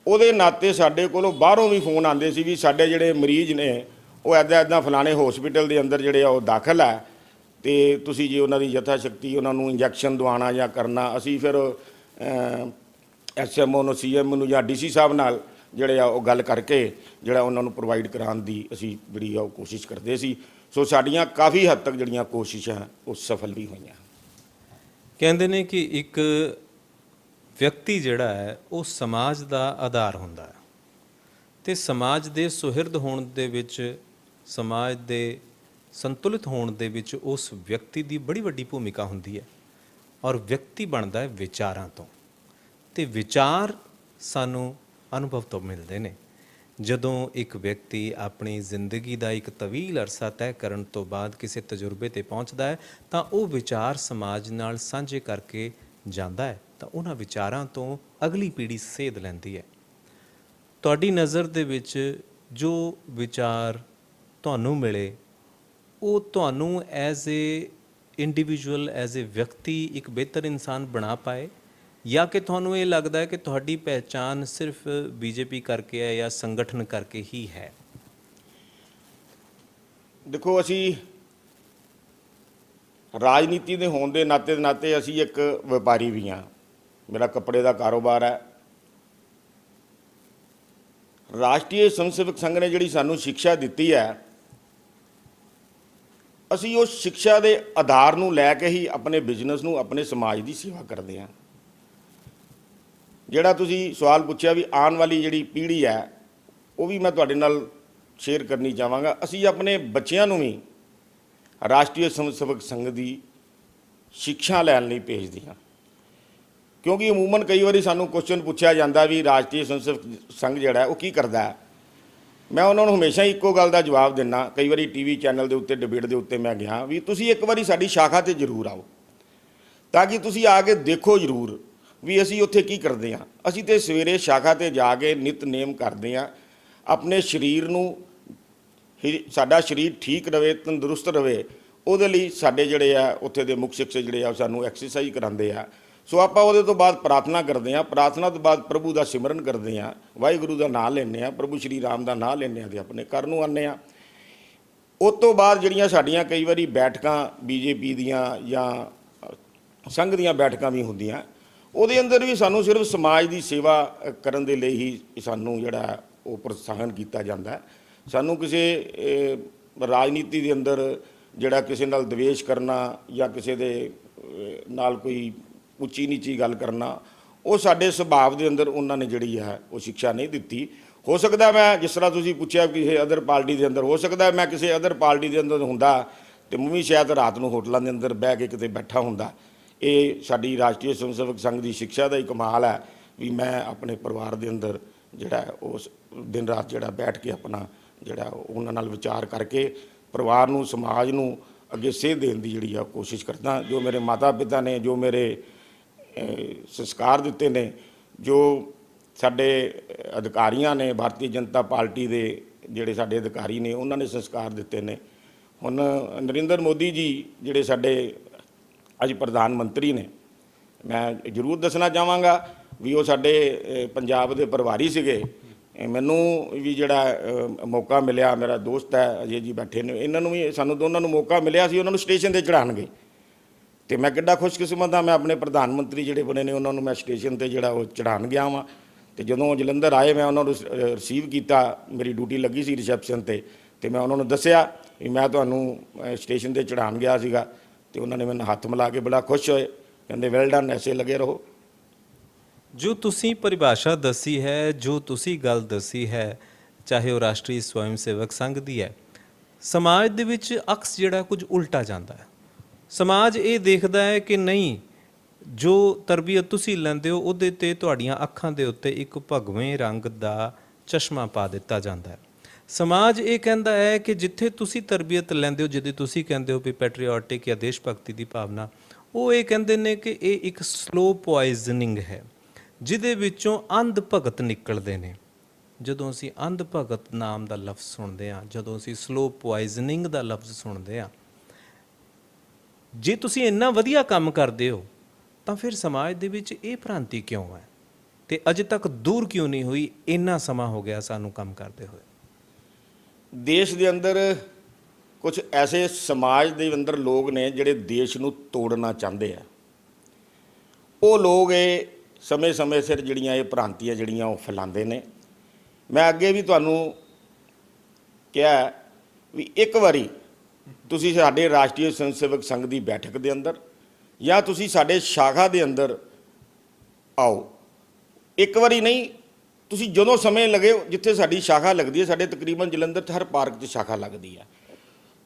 ਉਹਦੇ ਨਾਤੇ ਸਾਡੇ ਕੋਲੋਂ ਬਾਹਰੋਂ ਵੀ ਫੋਨ ਆਉਂਦੇ ਸੀ ਵੀ ਸਾਡੇ ਜਿਹੜੇ ਮਰੀਜ਼ ਨੇ ਉਹ ਇੱਦਾਂ ਫਲਾਣੇ ਹਸਪੀਟਲ ਦੇ ਅੰਦਰ ਜਿਹੜੇ ਆ ਉਹ ਦਾਖਲ ਹੈ, ਤੇ ਤੁਸੀਂ ਜੇ ਉਹਨਾਂ ਦੀ ਯਥਾ ਸ਼ਕਤੀ ਉਹਨਾਂ ਨੂੰ ਇੰਜੈਕਸ਼ਨ ਦਵਾਉਣਾ ਜਾਂ ਕਰਨਾ, ਅਸੀਂ ਫਿਰ SMO ਨੂੰ, CM ਨੂੰ ਜਾਂ DC ਸਾਹਿਬ ਨਾਲ ਜਿਹੜੇ ਆ ਉਹ ਗੱਲ ਕਰਕੇ ਜਿਹੜਾ ਉਹਨਾਂ ਨੂੰ ਪ੍ਰੋਵਾਈਡ ਕਰਾਉਣ ਦੀ ਅਸੀਂ ਜਿਹੜੀ ਆ ਉਹ ਕੋਸ਼ਿਸ਼ ਕਰਦੇ ਸੀ। ਸੋ ਸਾਡੀਆਂ ਕਾਫੀ ਹੱਦ ਤੱਕ ਜਿਹੜੀਆਂ ਕੋਸ਼ਿਸ਼ਾਂ ਉਹ ਸਫਲ ਵੀ ਹੋਈਆਂ। ਕਹਿੰਦੇ ਨੇ ਕਿ ਇੱਕ ਵਿਅਕਤੀ ਜਿਹੜਾ ਹੈ ਉਹ ਸਮਾਜ ਦਾ ਆਧਾਰ ਹੁੰਦਾ ਹੈ, ਤੇ ਸਮਾਜ ਦੇ ਸੁਹਿਰਦ ਹੋਣ ਦੇ ਵਿੱਚ, ਸਮਾਜ ਦੇ ਸੰਤੁਲਿਤ ਹੋਣ ਦੇ ਵਿੱਚ ਉਸ ਵਿਅਕਤੀ ਦੀ ਬੜੀ ਵੱਡੀ ਭੂਮਿਕਾ ਹੁੰਦੀ ਹੈ। ਔਰ ਵਿਅਕਤੀ ਬਣਦਾ ਹੈ ਵਿਚਾਰਾਂ ਤੋਂ, ਤੇ ਵਿਚਾਰ ਸਾਨੂੰ ਅਨੁਭਵ ਤੋਂ ਮਿਲਦੇ ਨੇ। ਜਦੋਂ ਇੱਕ ਵਿਅਕਤੀ ਆਪਣੀ ਜ਼ਿੰਦਗੀ ਦਾ ਇੱਕ ਤਵੀਲ ਅਰਸਾ ਤੈਅ ਕਰਨ ਤੋਂ ਬਾਅਦ ਕਿਸੇ ਤਜਰਬੇ ਤੇ ਪਹੁੰਚਦਾ ਹੈ, ਤਾਂ ਉਹ ਵਿਚਾਰ ਸਮਾਜ ਨਾਲ ਸਾਂਝੇ ਕਰਕੇ ਜਾਂਦਾ ਹੈ, ਤਾਂ ਉਹਨਾਂ ਵਿਚਾਰਾਂ ਤੋਂ ਅਗਲੀ ਪੀੜ੍ਹੀ ਸੇਧ ਲੈਂਦੀ ਹੈ। ਤੁਹਾਡੀ ਨਜ਼ਰ ਦੇ ਵਿੱਚ ਜੋ ਵਿਚਾਰ ਤੁਹਾਨੂੰ ਮਿਲੇ, ਉਹ ਤੁਹਾਨੂੰ as a individual, as a ਵਿਅਕਤੀ ਇੱਕ ਬਿਹਤਰ ਇਨਸਾਨ ਬਣਾ ਪਾਏ, ਜਾਂ ਕਿ ਤੁਹਾਨੂੰ ਇਹ ਲੱਗਦਾ ਹੈ ਕਿ ਤੁਹਾਡੀ ਪਹਿਚਾਣ ਸਿਰਫ BJP ਕਰਕੇ ਹੈ ਜਾਂ ਸੰਗਠਨ ਕਰਕੇ ਹੀ ਹੈ? ਦੇਖੋ, ਅਸੀਂ ਰਾਜਨੀਤੀ ਦੇ ਹੋਣ ਦੇ ਨਾਤੇ ਅਸੀਂ ਇੱਕ ਵਪਾਰੀ ਵੀ ਹਾਂ। ਮੇਰਾ ਕੱਪੜੇ ਦਾ ਕਾਰੋਬਾਰ ਹੈ। ਰਾਸ਼ਟਰੀ ਸਵਮ ਸੇਵਕ ਸੰਘ ਨੇ ਜਿਹੜੀ ਸਾਨੂੰ ਸਿੱਖਿਆ ਦਿੱਤੀ ਹੈ, ਅਸੀਂ ਉਸ ਸਿੱਖਿਆ ਦੇ ਆਧਾਰ ਨੂੰ ਲੈ ਕੇ ਹੀ ਆਪਣੇ ਬਿਜ਼ਨਸ ਨੂੰ, ਆਪਣੇ ਸਮਾਜ ਦੀ ਸੇਵਾ ਕਰਦੇ ਹਾਂ। ਜਿਹੜਾ ਤੁਸੀਂ ਸਵਾਲ ਪੁੱਛਿਆ ਵੀ ਆਉਣ ਵਾਲੀ ਜਿਹੜੀ ਪੀੜ੍ਹੀ ਹੈ, ਉਹ ਵੀ ਮੈਂ ਤੁਹਾਡੇ ਨਾਲ ਸ਼ੇਅਰ ਕਰਨੀ ਚਾਹਾਂਗਾ। ਅਸੀਂ ਆਪਣੇ ਬੱਚਿਆਂ ਨੂੰ ਵੀ ਰਾਸ਼ਟਰੀ ਸਵਮ ਸੇਵਕ ਸੰਘ ਦੀ ਸਿੱਖਿਆ ਲੈਣ ਲਈ ਭੇਜਦੇ ਹਾਂ, ਕਿਉਂਕਿ ਅਮੂਮਨ ਕਈ ਵਾਰੀ ਸਾਨੂੰ ਕੁਐਸਚਨ ਪੁੱਛਿਆ ਜਾਂਦਾ ਵੀ ਰਾਸ਼ਟਰੀ ਸਵਮ ਸੇਵਕ ਸੰਘ ਜਿਹੜਾ ਉਹ ਕੀ ਕਰਦਾ ਹੈ। ਮੈਂ ਉਹਨਾਂ ਨੂੰ ਹਮੇਸ਼ਾ ਹੀ ਇੱਕੋ ਗੱਲ ਦਾ ਜਵਾਬ ਦਿੰਦਾ। ਕਈ ਵਾਰੀ TV ਚੈਨਲ ਦੇ ਉੱਤੇ, ਡਿਬੇਟ ਦੇ ਉੱਤੇ ਮੈਂ ਗਿਆ ਵੀ ਤੁਸੀਂ ਇੱਕ ਵਾਰੀ ਸਾਡੀ ਸ਼ਾਖਾ 'ਤੇ ਜ਼ਰੂਰ ਆਓ, ਤਾਂ ਕਿ ਤੁਸੀਂ ਆ ਕੇ ਦੇਖੋ ਜ਼ਰੂਰ ਵੀ ਅਸੀਂ ਉੱਥੇ ਕੀ ਕਰਦੇ ਹਾਂ। ਅਸੀਂ ਤਾਂ ਸਵੇਰੇ ਸ਼ਾਖਾ 'ਤੇ ਜਾ ਕੇ ਨਿਤਨੇਮ ਕਰਦੇ ਹਾਂ, ਆਪਣੇ ਸਰੀਰ ਨੂੰ, ਸਾਡਾ ਸਰੀਰ ਠੀਕ ਰਹੇ, ਤੰਦਰੁਸਤ ਰਹੇ, ਉਹਦੇ ਲਈ ਸਾਡੇ ਜਿਹੜੇ ਆ ਉੱਥੇ ਦੇ ਮੁੱਖ ਸਿੱਖਿਅਕ ਜਿਹੜੇ ਆ ਸਾਨੂੰ ਐਕਸਰਸਾਈਜ਼ ਕਰਾਉਂਦੇ ਆ। ਸੋ ਆਪਾਂ ਉਹਦੇ ਤੋਂ ਬਾਅਦ ਪ੍ਰਾਰਥਨਾ ਕਰਦੇ ਹਾਂ, ਪ੍ਰਾਰਥਨਾ ਤੋਂ ਬਾਅਦ ਪ੍ਰਭੂ ਦਾ ਸਿਮਰਨ ਕਰਦੇ ਹਾਂ, ਵਾਹਿਗੁਰੂ ਦਾ ਨਾਮ ਲੈਂਦੇ ਹਾਂ, ਪ੍ਰਭੂ ਸ਼੍ਰੀ ਰਾਮ ਦਾ ਨਾਮ ਲੈਂਦੇ ਹਾਂ, ਤੇ ਆਪਣੇ ਘਰ ਨੂੰ ਆਉਂਦੇ ਹਾਂ। ਉਸ ਤੋਂ ਬਾਅਦ ਜਿਹੜੀਆਂ ਸਾਡੀਆਂ ਕਈ ਵਾਰੀ ਬੈਠਕਾਂ BJP ਦੀਆਂ ਜਾਂ ਸੰਘ ਦੀਆਂ ਬੈਠਕਾਂ ਵੀ ਹੁੰਦੀਆਂ, ਉਹਦੇ ਅੰਦਰ ਵੀ ਸਾਨੂੰ ਸਿਰਫ ਸਮਾਜ ਦੀ ਸੇਵਾ ਕਰਨ ਦੇ ਲਈ ਹੀ ਸਾਨੂੰ ਜਿਹੜਾ ਉਹ ਪ੍ਰੋਤਸਾਹਨ ਕੀਤਾ ਜਾਂਦਾ। ਸਾਨੂੰ ਕਿਸੇ ਰਾਜਨੀਤੀ ਦੇ ਅੰਦਰ ਜਿਹੜਾ ਕਿਸੇ ਨਾਲ ਦਵੇਸ਼ ਕਰਨਾ ਜਾਂ ਕਿਸੇ ਦੇ ਨਾਲ ਕੋਈ ਉੱਚੀ ਨੀਚੀ ਗੱਲ ਕਰਨਾ, ਉਹ ਸਾਡੇ ਸੁਭਾਅ ਦੇ ਅੰਦਰ ਉਹਨਾਂ ਨੇ ਜਿਹੜੀ ਹੈ ਉਹ ਸਿੱਖਿਆ ਨਹੀਂ ਦਿੱਤੀ। ਹੋ ਸਕਦਾ ਮੈਂ, ਜਿਸ ਤਰ੍ਹਾਂ ਤੁਸੀਂ ਪੁੱਛਿਆ ਕਿਸੇ ਅਦਰ ਪਾਰਟੀ ਦੇ ਅੰਦਰ, ਹੋ ਸਕਦਾ ਮੈਂ ਕਿਸੇ ਅਦਰ ਪਾਰਟੀ ਦੇ ਅੰਦਰ ਹੁੰਦਾ ਤੇ ਮੈਂ ਵੀ ਸ਼ਾਇਦ ਰਾਤ ਨੂੰ ਹੋਟਲਾਂ ਦੇ ਅੰਦਰ ਬਹਿ ਕੇ ਕਿਤੇ ਬੈਠਾ ਹੁੰਦਾ। ਇਹ ਸਾਡੀ ਰਾਸ਼ਟਰੀ ਸਵੈਮ ਸੇਵਕ ਸੰਘ ਦੀ ਸਿੱਖਿਆ ਦਾ ਹੀ ਕਮਾਲ ਹੈ ਵੀ ਮੈਂ ਆਪਣੇ ਪਰਿਵਾਰ ਦੇ ਅੰਦਰ ਜਿਹੜਾ ਉਸ ਦਿਨ ਰਾਤ ਜਿਹੜਾ ਬੈਠ ਕੇ ਆਪਣਾ ਜਿਹੜਾ ਉਹਨਾਂ ਨਾਲ ਵਿਚਾਰ ਕਰਕੇ ਪਰਿਵਾਰ ਨੂੰ, ਸਮਾਜ ਨੂੰ ਅੱਗੇ ਸੇਧ ਦੇਣ ਦੀ ਜਿਹੜੀ ਆ ਕੋਸ਼ਿਸ਼ ਕਰਦਾ। ਜੋ ਮੇਰੇ ਮਾਤਾ ਪਿਤਾ ਨੇ, ਜੋ ਮੇਰੇ ਸੰਸਕਾਰ ਦਿੱਤੇ ਨੇ, ਜੋ ਸਾਡੇ ਅਧਿਕਾਰੀਆਂ ਨੇ, ਭਾਰਤੀ ਜਨਤਾ ਪਾਰਟੀ ਦੇ ਜਿਹੜੇ ਸਾਡੇ ਅਧਿਕਾਰੀ ਨੇ, ਉਹਨਾਂ ਨੇ ਸੰਸਕਾਰ ਦਿੱਤੇ ਨੇ। ਹੁਣ ਨਰਿੰਦਰ ਮੋਦੀ ਜੀ ਜਿਹੜੇ ਸਾਡੇ ਅੱਜ ਪ੍ਰਧਾਨ ਮੰਤਰੀ ਨੇ, ਮੈਂ ਜ਼ਰੂਰ ਦੱਸਣਾ ਚਾਹਾਂਗਾ ਵੀ ਉਹ ਸਾਡੇ ਪੰਜਾਬ ਦੇ ਪ੍ਰਭਾਰੀ ਸੀਗੇ। ਮੈਨੂੰ ਵੀ ਜਿਹੜਾ ਮੌਕਾ ਮਿਲਿਆ, ਮੇਰਾ ਦੋਸਤ ਹੈ ਅਜੇ ਜੀ ਬੈਠੇ ਨੇ, ਇਹਨਾਂ ਨੂੰ ਵੀ, ਸਾਨੂੰ ਦੋਨਾਂ ਨੂੰ ਮੌਕਾ ਮਿਲਿਆ ਸੀ ਉਹਨਾਂ ਨੂੰ ਸਟੇਸ਼ਨ 'ਤੇ ਚੜ੍ਹਾਉਣਗੇ। ਅਤੇ ਮੈਂ ਕਿੱਡਾ ਖੁਸ਼ਕਿਸਮਤ ਹਾਂ, ਮੈਂ ਆਪਣੇ ਪ੍ਰਧਾਨ ਮੰਤਰੀ ਜਿਹੜੇ ਬਣੇ ਨੇ ਉਹਨਾਂ ਨੂੰ ਮੈਂ ਸਟੇਸ਼ਨ 'ਤੇ ਜਿਹੜਾ ਉਹ ਚੜ੍ਹਾਉਣ ਗਿਆ ਵਾਂ। ਅਤੇ ਜਦੋਂ ਜਲੰਧਰ ਆਏ ਮੈਂ ਉਹਨਾਂ ਨੂੰ ਰਿਸੀਵ ਕੀਤਾ, ਮੇਰੀ ਡਿਊਟੀ ਲੱਗੀ ਸੀ ਰਿਸੈਪਸ਼ਨ 'ਤੇ, ਅਤੇ ਮੈਂ ਉਹਨਾਂ ਨੂੰ ਦੱਸਿਆ ਵੀ ਮੈਂ ਤੁਹਾਨੂੰ ਸਟੇਸ਼ਨ 'ਤੇ ਚੜ੍ਹਾਉਣ ਗਿਆ ਸੀਗਾ। ਅਤੇ ਉਹਨਾਂ ਨੇ ਮੈਨੂੰ ਹੱਥ ਮਿਲਾ ਕੇ ਬੜਾ ਖੁਸ਼ ਹੋਏ, ਕਹਿੰਦੇ ਵੈਲ ਡਨ, ਐਸੇ ਲੱਗੇ ਰਹੋ। ਜੋ ਤੁਸੀਂ ਪਰਿਭਾਸ਼ਾ ਦੱਸੀ ਹੈ, ਜੋ ਤੁਸੀਂ ਗੱਲ ਦੱਸੀ ਹੈ, ਚਾਹੇ ਉਹ ਰਾਸ਼ਟਰੀ ਸਵੈਮ ਸੇਵਕ ਸੰਘ ਦੀ ਹੈ, ਸਮਾਜ ਦੇ ਵਿੱਚ ਅਕਸ ਜਿਹੜਾ ਕੁਝ ਉਲਟਾ ਜਾਂਦਾ ਹੈ। ਸਮਾਜ ਇਹ ਦੇਖਦਾ ਹੈ ਕਿ ਨਹੀਂ, ਜੋ ਤਰਬੀਅਤ ਤੁਸੀਂ ਲੈਂਦੇ ਹੋ ਉਹਦੇ 'ਤੇ ਤੁਹਾਡੀਆਂ ਅੱਖਾਂ ਦੇ ਉੱਤੇ ਇੱਕ ਭਗਵੇਂ ਰੰਗ ਦਾ ਚਸ਼ਮਾ ਪਾ ਦਿੱਤਾ ਜਾਂਦਾ ਹੈ। ਸਮਾਜ ਇਹ ਕਹਿੰਦਾ ਹੈ ਕਿ ਜਿੱਥੇ ਤੁਸੀਂ ਤਰਬੀਅਤ ਲੈਂਦੇ ਹੋ, ਜਿਹਦੇ ਤੁਸੀਂ ਕਹਿੰਦੇ ਹੋ ਵੀ ਪੈਟਰੀਓਟਿਕ ਜਾਂ ਦੇਸ਼ ਭਗਤੀ ਦੀ ਭਾਵਨਾ, ਉਹ ਇਹ ਕਹਿੰਦੇ ਨੇ ਕਿ ਇਹ ਇੱਕ ਸਲੋ ਪੋਇਜ਼ਨਿੰਗ ਹੈ, ਜਿਹਦੇ ਵਿੱਚੋਂ ਅੰਧ ਭਗਤ ਨਿਕਲਦੇ ਨੇ। ਜਦੋਂ ਅਸੀਂ ਅੰਧ ਭਗਤ ਨਾਮ ਦਾ ਲਫ਼ਜ਼ ਸੁਣਦੇ ਹਾਂ, ਜਦੋਂ ਅਸੀਂ ਸਲੋ ਪੋਇਜ਼ਨਿੰਗ ਦਾ ਲਫ਼ਜ਼ ਸੁਣਦੇ ਹਾਂ, ਜੇ ਤੁਸੀਂ ਇੰਨਾ ਵਧੀਆ ਕੰਮ ਕਰਦੇ ਹੋ ਤਾਂ ਫਿਰ ਸਮਾਜ ਦੇ ਵਿੱਚ ਇਹ ਭ੍ਰਾਂਤੀ ਕਿਉਂ ਹੈ ਤੇ ਅਜੇ ਤੱਕ ਦੂਰ ਕਿਉਂ ਨਹੀਂ ਹੋਈ? ਇੰਨਾ ਸਮਾਂ ਹੋ ਗਿਆ ਸਾਨੂੰ ਕੰਮ ਕਰਦੇ ਹੋਏ। ਦੇਸ਼ ਦੇ ਅੰਦਰ ਕੁਝ ਐਸੇ ਸਮਾਜ ਦੇ ਅੰਦਰ ਲੋਕ ਨੇ ਜਿਹੜੇ ਦੇਸ਼ ਨੂੰ ਤੋੜਨਾ ਚਾਹੁੰਦੇ ਆ। ਉਹ ਲੋਕ ਇਹ ਸਮੇਂ ਸਿਰ ਜਿਹੜੀਆਂ ਇਹ ਭ੍ਰਾਂਤੀਆਂ ਜਿਹੜੀਆਂ ਉਹ ਫੈਲਾਉਂਦੇ ਨੇ। ਮੈਂ ਅੱਗੇ ਵੀ ਤੁਹਾਨੂੰ ਕਿਹਾ ਵੀ ਇੱਕ ਵਾਰੀ ਤੁਸੀਂ ਸਾਡੇ ਰਾਸ਼ਟਰੀ ਸਵੈਮ ਸੇਵਕ ਸੰਘ ਦੀ ਬੈਠਕ ਦੇ ਅੰਦਰ ਜਾਂ ਤੁਸੀਂ ਸਾਡੇ ਸ਼ਾਖਾ ਦੇ ਅੰਦਰ ਆਓ। ਇੱਕ ਵਾਰੀ ਨਹੀਂ, ਤੁਸੀਂ ਜਦੋਂ ਸਮੇਂ ਲੱਗੇ, ਜਿੱਥੇ ਸਾਡੀ ਸ਼ਾਖਾ ਲੱਗਦੀ ਹੈ, ਸਾਡੇ ਤਕਰੀਬਨ ਜਲੰਧਰ 'ਚ ਹਰ ਪਾਰਕ 'ਚ ਸ਼ਾਖਾ ਲੱਗਦੀ ਹੈ,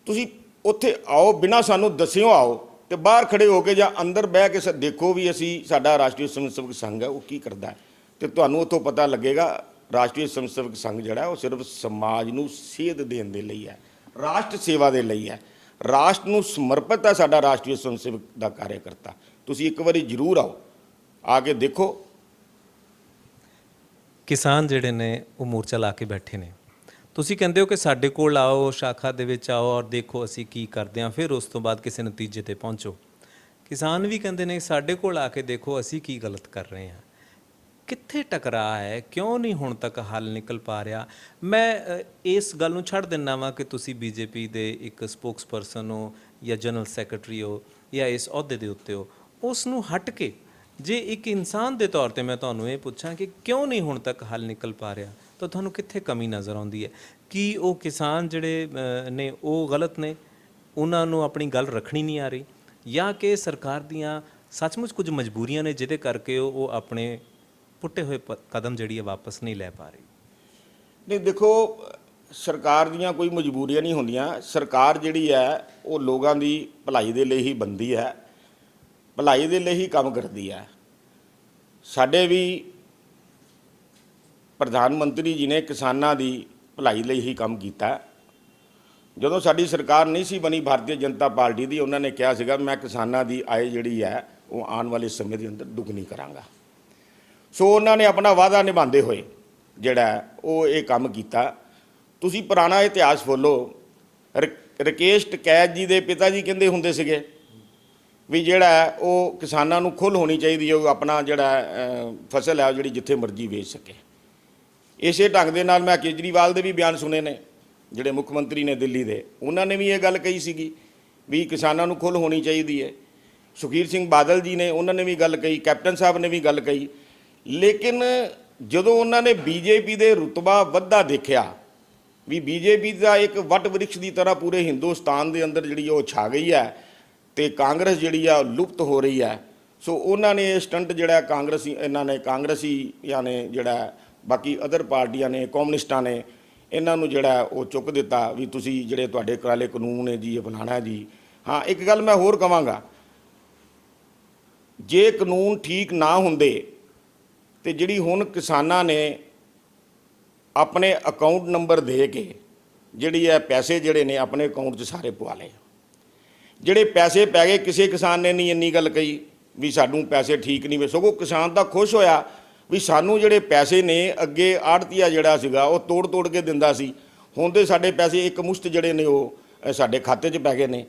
ਤੁਸੀਂ ਉੱਥੇ ਆਓ, ਬਿਨਾਂ ਸਾਨੂੰ ਦੱਸਿਓ ਆਓ, ਤੇ ਬਾਹਰ ਖੜੇ ਹੋ ਕੇ ਜਾਂ ਅੰਦਰ ਬਹਿ ਕੇ ਦੇਖੋ ਵੀ ਅਸੀਂ, ਸਾਡਾ ਰਾਸ਼ਟਰੀ ਸਵੈਮ ਸੇਵਕ ਸੰਘ ਹੈ ਉਹ ਕੀ ਕਰਦਾ ਹੈ। ਅਤੇ ਤੁਹਾਨੂੰ ਉੱਥੋਂ ਪਤਾ ਲੱਗੇਗਾ ਰਾਸ਼ਟਰੀ ਸਵੈਮ ਸੇਵਕ ਸੰਘ ਜਿਹੜਾ ਉਹ ਸਿਰਫ ਸਮਾਜ ਨੂੰ ਸੇਧ ਦੇਣ ਦੇ ਲਈ ਹੈ, ਰਾਸ਼ਟਰ ਸੇਵਾ ਦੇ ਲਈ ਹੈ, ਰਾਸ਼ਟਰ ਨੂੰ ਸਮਰਪਿਤ ਹੈ ਸਾਡਾ ਰਾਸ਼ਟਰੀ ਸਵੈਮ ਸੇਵਕ ਦਾ ਕਾਰਿਆਕਰਤਾ। ਤੁਸੀਂ ਇੱਕ ਵਾਰੀ ਜ਼ਰੂਰ ਆਓ, ਆ ਕੇ ਦੇਖੋ। ਕਿਸਾਨ ਜਿਹੜੇ ਨੇ ਉਹ ਮੋਰਚਾ ਲਾ ਕੇ ਬੈਠੇ ਨੇ, ਤੁਸੀਂ ਕਹਿੰਦੇ ਹੋ ਕਿ ਸਾਡੇ ਕੋਲ ਆਓ, ਸ਼ਾਖਾ ਦੇ ਵਿੱਚ ਆਓ ਔਰ ਦੇਖੋ ਅਸੀਂ ਕੀ ਕਰਦੇ ਹਾਂ, ਫਿਰ ਉਸ ਤੋਂ ਬਾਅਦ ਕਿਸੇ ਨਤੀਜੇ 'ਤੇ ਪਹੁੰਚੋ। ਕਿਸਾਨ ਵੀ ਕਹਿੰਦੇ ਨੇ ਸਾਡੇ ਕੋਲ ਆ ਕੇ ਦੇਖੋ ਅਸੀਂ ਕੀ ਗਲਤ ਕਰ ਰਹੇ ਹਾਂ। ਕਿੱਥੇ ਟਕਰਾਅ ਹੈ? ਕਿਉਂ ਨਹੀਂ ਹੁਣ ਤੱਕ ਹੱਲ ਨਿਕਲ ਪਾ ਰਿਹਾ? ਮੈਂ ਇਸ ਗੱਲ ਨੂੰ ਛੱਡ ਦਿੰਦਾ ਵਾਂ ਕਿ ਤੁਸੀਂ ਬੀਜੇਪੀ ਦੇ ਇੱਕ ਸਪੋਕਸਪਰਸਨ ਹੋ ਜਾਂ ਜਨਰਲ ਸੈਕਟਰੀ ਹੋ ਜਾਂ ਇਸ ਅਹੁਦੇ ਦੇ ਉੱਤੇ ਹੋ। ਉਸ ਨੂੰ ਹਟ ਕੇ ਜੇ ਇੱਕ ਇਨਸਾਨ ਦੇ ਤੌਰ 'ਤੇ ਮੈਂ ਤੁਹਾਨੂੰ ਇਹ ਪੁੱਛਾਂ ਕਿ ਕਿਉਂ ਨਹੀਂ ਹੁਣ ਤੱਕ ਹੱਲ ਨਿਕਲ ਪਾ ਰਿਹਾ, ਤਾਂ ਤੁਹਾਨੂੰ ਕਿੱਥੇ ਕਮੀ ਨਜ਼ਰ ਆਉਂਦੀ ਹੈ? ਕੀ ਉਹ ਕਿਸਾਨ ਜਿਹੜੇ ਨੇ ਉਹ ਗਲਤ ਨੇ, ਉਹਨਾਂ ਨੂੰ ਆਪਣੀ ਗੱਲ ਰੱਖਣੀ ਨਹੀਂ ਆ ਰਹੀ, ਜਾਂ ਕਿ ਸਰਕਾਰ ਦੀਆਂ ਸੱਚਮੁੱਚ ਕੁਝ ਮਜਬੂਰੀਆਂ ਨੇ ਜਿਹਦੇ ਕਰਕੇ ਉਹ ਆਪਣੇ ਪੁੱਟੇ ਹੋਏ ਕਦਮ ਜਿਹੜੀ ਹੈ ਵਾਪਸ ਨਹੀਂ ਲੈ ਪਾ ਰਹੀ? ਨਹੀਂ, ਦੇਖੋ, ਸਰਕਾਰ ਦੀਆਂ ਕੋਈ ਮਜਬੂਰੀਆਂ ਨਹੀਂ ਹੁੰਦੀਆਂ। ਸਰਕਾਰ ਜਿਹੜੀ ਹੈ ਉਹ ਲੋਕਾਂ ਦੀ ਭਲਾਈ ਦੇ ਲਈ ਹੀ ਬਣਦੀ ਹੈ, ਭਲਾਈ ਦੇ ਲਈ ਹੀ ਕੰਮ ਕਰਦੀ ਹੈ। ਸਾਡੇ ਵੀ ਪ੍ਰਧਾਨ ਮੰਤਰੀ ਜੀ ਨੇ ਕਿਸਾਨਾਂ ਦੀ ਭਲਾਈ ਲਈ ਹੀ ਕੰਮ ਕੀਤਾ। ਜਦੋਂ ਸਾਡੀ ਸਰਕਾਰ ਨਹੀਂ ਸੀ ਬਣੀ ਭਾਰਤੀ ਜਨਤਾ ਪਾਰਟੀ ਦੀ, ਉਹਨਾਂ ਨੇ ਕਿਹਾ ਸੀਗਾ ਮੈਂ ਕਿਸਾਨਾਂ ਦੀ ਆਏ ਜਿਹੜੀ ਹੈ ਉਹ ਆਉਣ ਵਾਲੇ ਸਮੇਂ ਦੇ ਅੰਦਰ ਦੁੱਗਣੀ ਕਰਾਂਗਾ। ਸੋ ਉਹਨਾਂ ਨੇ ਆਪਣਾ ਵਾਅਦਾ ਨਿਭਾਉਂਦੇ ਹੋਏ ਜਿਹੜਾ ਉਹ ਇਹ ਕੰਮ ਕੀਤਾ। ਤੁਸੀਂ ਪੁਰਾਣਾ ਇਤਿਹਾਸ ਫੋਲੋ, ਰਕੇਸ਼ ਟਕੈਤ ਜੀ ਦੇ ਪਿਤਾ ਜੀ ਕਹਿੰਦੇ ਹੁੰਦੇ ਸੀਗੇ ਵੀ ਜਿਹੜਾ ਉਹ ਕਿਸਾਨਾਂ ਨੂੰ ਖੁੱਲ੍ਹ ਹੋਣੀ ਚਾਹੀਦੀ ਹੈ, ਉਹ ਆਪਣਾ ਜਿਹੜਾ ਫਸਲ ਹੈ ਉਹ ਜਿਹੜੀ ਜਿੱਥੇ ਮਰਜ਼ੀ ਵੇਚ ਸਕੇ। ਇਸੇ ਢੰਗ ਦੇ ਨਾਲ ਮੈਂ ਕੇਜਰੀਵਾਲ ਦੇ ਵੀ ਬਿਆਨ ਸੁਣੇ ਨੇ, ਜਿਹੜੇ ਮੁੱਖ ਮੰਤਰੀ ਨੇ ਦਿੱਲੀ ਦੇ, ਉਹਨਾਂ ਨੇ ਵੀ ਇਹ ਗੱਲ ਕਹੀ ਸੀਗੀ ਵੀ ਕਿਸਾਨਾਂ ਨੂੰ ਖੁੱਲ੍ਹ ਹੋਣੀ ਚਾਹੀਦੀ ਹੈ। ਸੁਖਬੀਰ ਸਿੰਘ ਬਾਦਲ ਜੀ ਨੇ, ਉਹਨਾਂ ਨੇ ਵੀ ਗੱਲ ਕਹੀ, ਕੈਪਟਨ ਸਾਹਿਬ ਨੇ ਵੀ ਗੱਲ ਕਹੀ। ਲੇਕਿਨ ਜਦੋਂ ਉਹਨਾਂ ਨੇ ਬੀਜੇਪੀ ਦੇ ਰੁਤਬਾ ਵੱਧਦਾ ਦੇਖਿਆ ਵੀ ਬੀਜੇਪੀ ਦਾ ਇੱਕ ਵੱਟ ਵਰਿਕਸ਼ ਦੀ ਤਰ੍ਹਾਂ ਪੂਰੇ ਹਿੰਦੁਸਤਾਨ ਦੇ ਅੰਦਰ ਜਿਹੜੀ ਉਹ ਛਾ ਗਈ ਹੈ, ਤੇ ਕਾਂਗਰਸ ਜਿਹੜੀ ਆ ਲੁਪਤ ਹੋ ਰਹੀ ਹੈ। ਸੋ ਉਹਨਾਂ ਨੇ ਇਹ ਸਟੰਟ ਜਿਹੜਾ ਕਾਂਗਰਸੀ ਇਹਨਾਂ ਨੇ ਕਾਂਗਰਸੀਆਂ ਨੇ ਜਿਹੜਾ ਬਾਕੀ ਅਦਰ ਪਾਰਟੀਆਂ ਨੇ ਕਮਿਊਨਿਸਟਾਂ ਨੇ ਇਹਨਾਂ ਨੂੰ ਜਿਹੜਾ ਉਹ ਚੁੱਕ ਦਿੱਤਾ ਵੀ ਤੁਸੀਂ ਜਿਹੜੇ ਤੁਹਾਡੇ ਕਾਲੇ ਕਾਨੂੰਨ ਹੈ ਜੀ ਅਪਣਾਉਣਾ ਜੀ। ਹਾਂ ਇੱਕ ਗੱਲ ਮੈਂ ਹੋਰ ਕਹਾਂਗਾ, ਜੇ ਕਾਨੂੰਨ ਠੀਕ ਨਾ ਹੁੰਦੇ ਤੇ ਜਿਹੜੀ ਹੁਣ ਕਿਸਾਨਾਂ ਨੇ ਆਪਣੇ ਅਕਾਊਂਟ ਨੰਬਰ ਦੇ ਕੇ ਜਿਹੜੀ ਹੈ ਪੈਸੇ ਜਿਹੜੇ ਨੇ ਆਪਣੇ ਅਕਾਊਂਟ 'ਚ ਸਾਰੇ ਪਵਾ ਲਏ। ਜਿਹੜੇ ਪੈਸੇ ਪੈ ਗਏ ਕਿਸੇ ਕਿਸਾਨ ਨੇ ਨਹੀਂ ਇੰਨੀ ਗੱਲ ਕਹੀ ਵੀ ਸਾਨੂੰ ਪੈਸੇ ਠੀਕ ਨਹੀਂ ਮਿਲੇ, ਸਗੋਂ ਕਿਸਾਨ ਤਾਂ ਖੁਸ਼ ਹੋਇਆ ਵੀ ਸਾਨੂੰ ਜਿਹੜੇ ਪੈਸੇ ਨੇ ਅੱਗੇ ਆੜਤੀਆ ਜਿਹੜਾ ਸੀਗਾ ਉਹ ਤੋੜ ਤੋੜ ਕੇ ਦਿੰਦਾ ਸੀ, ਹੁਣ ਤੇ ਸਾਡੇ ਪੈਸੇ ਇੱਕ ਮੁਸ਼ਤ ਜਿਹੜੇ ਨੇ ਉਹ ਸਾਡੇ ਖਾਤੇ 'ਚ ਪੈ ਗਏ ਨੇ।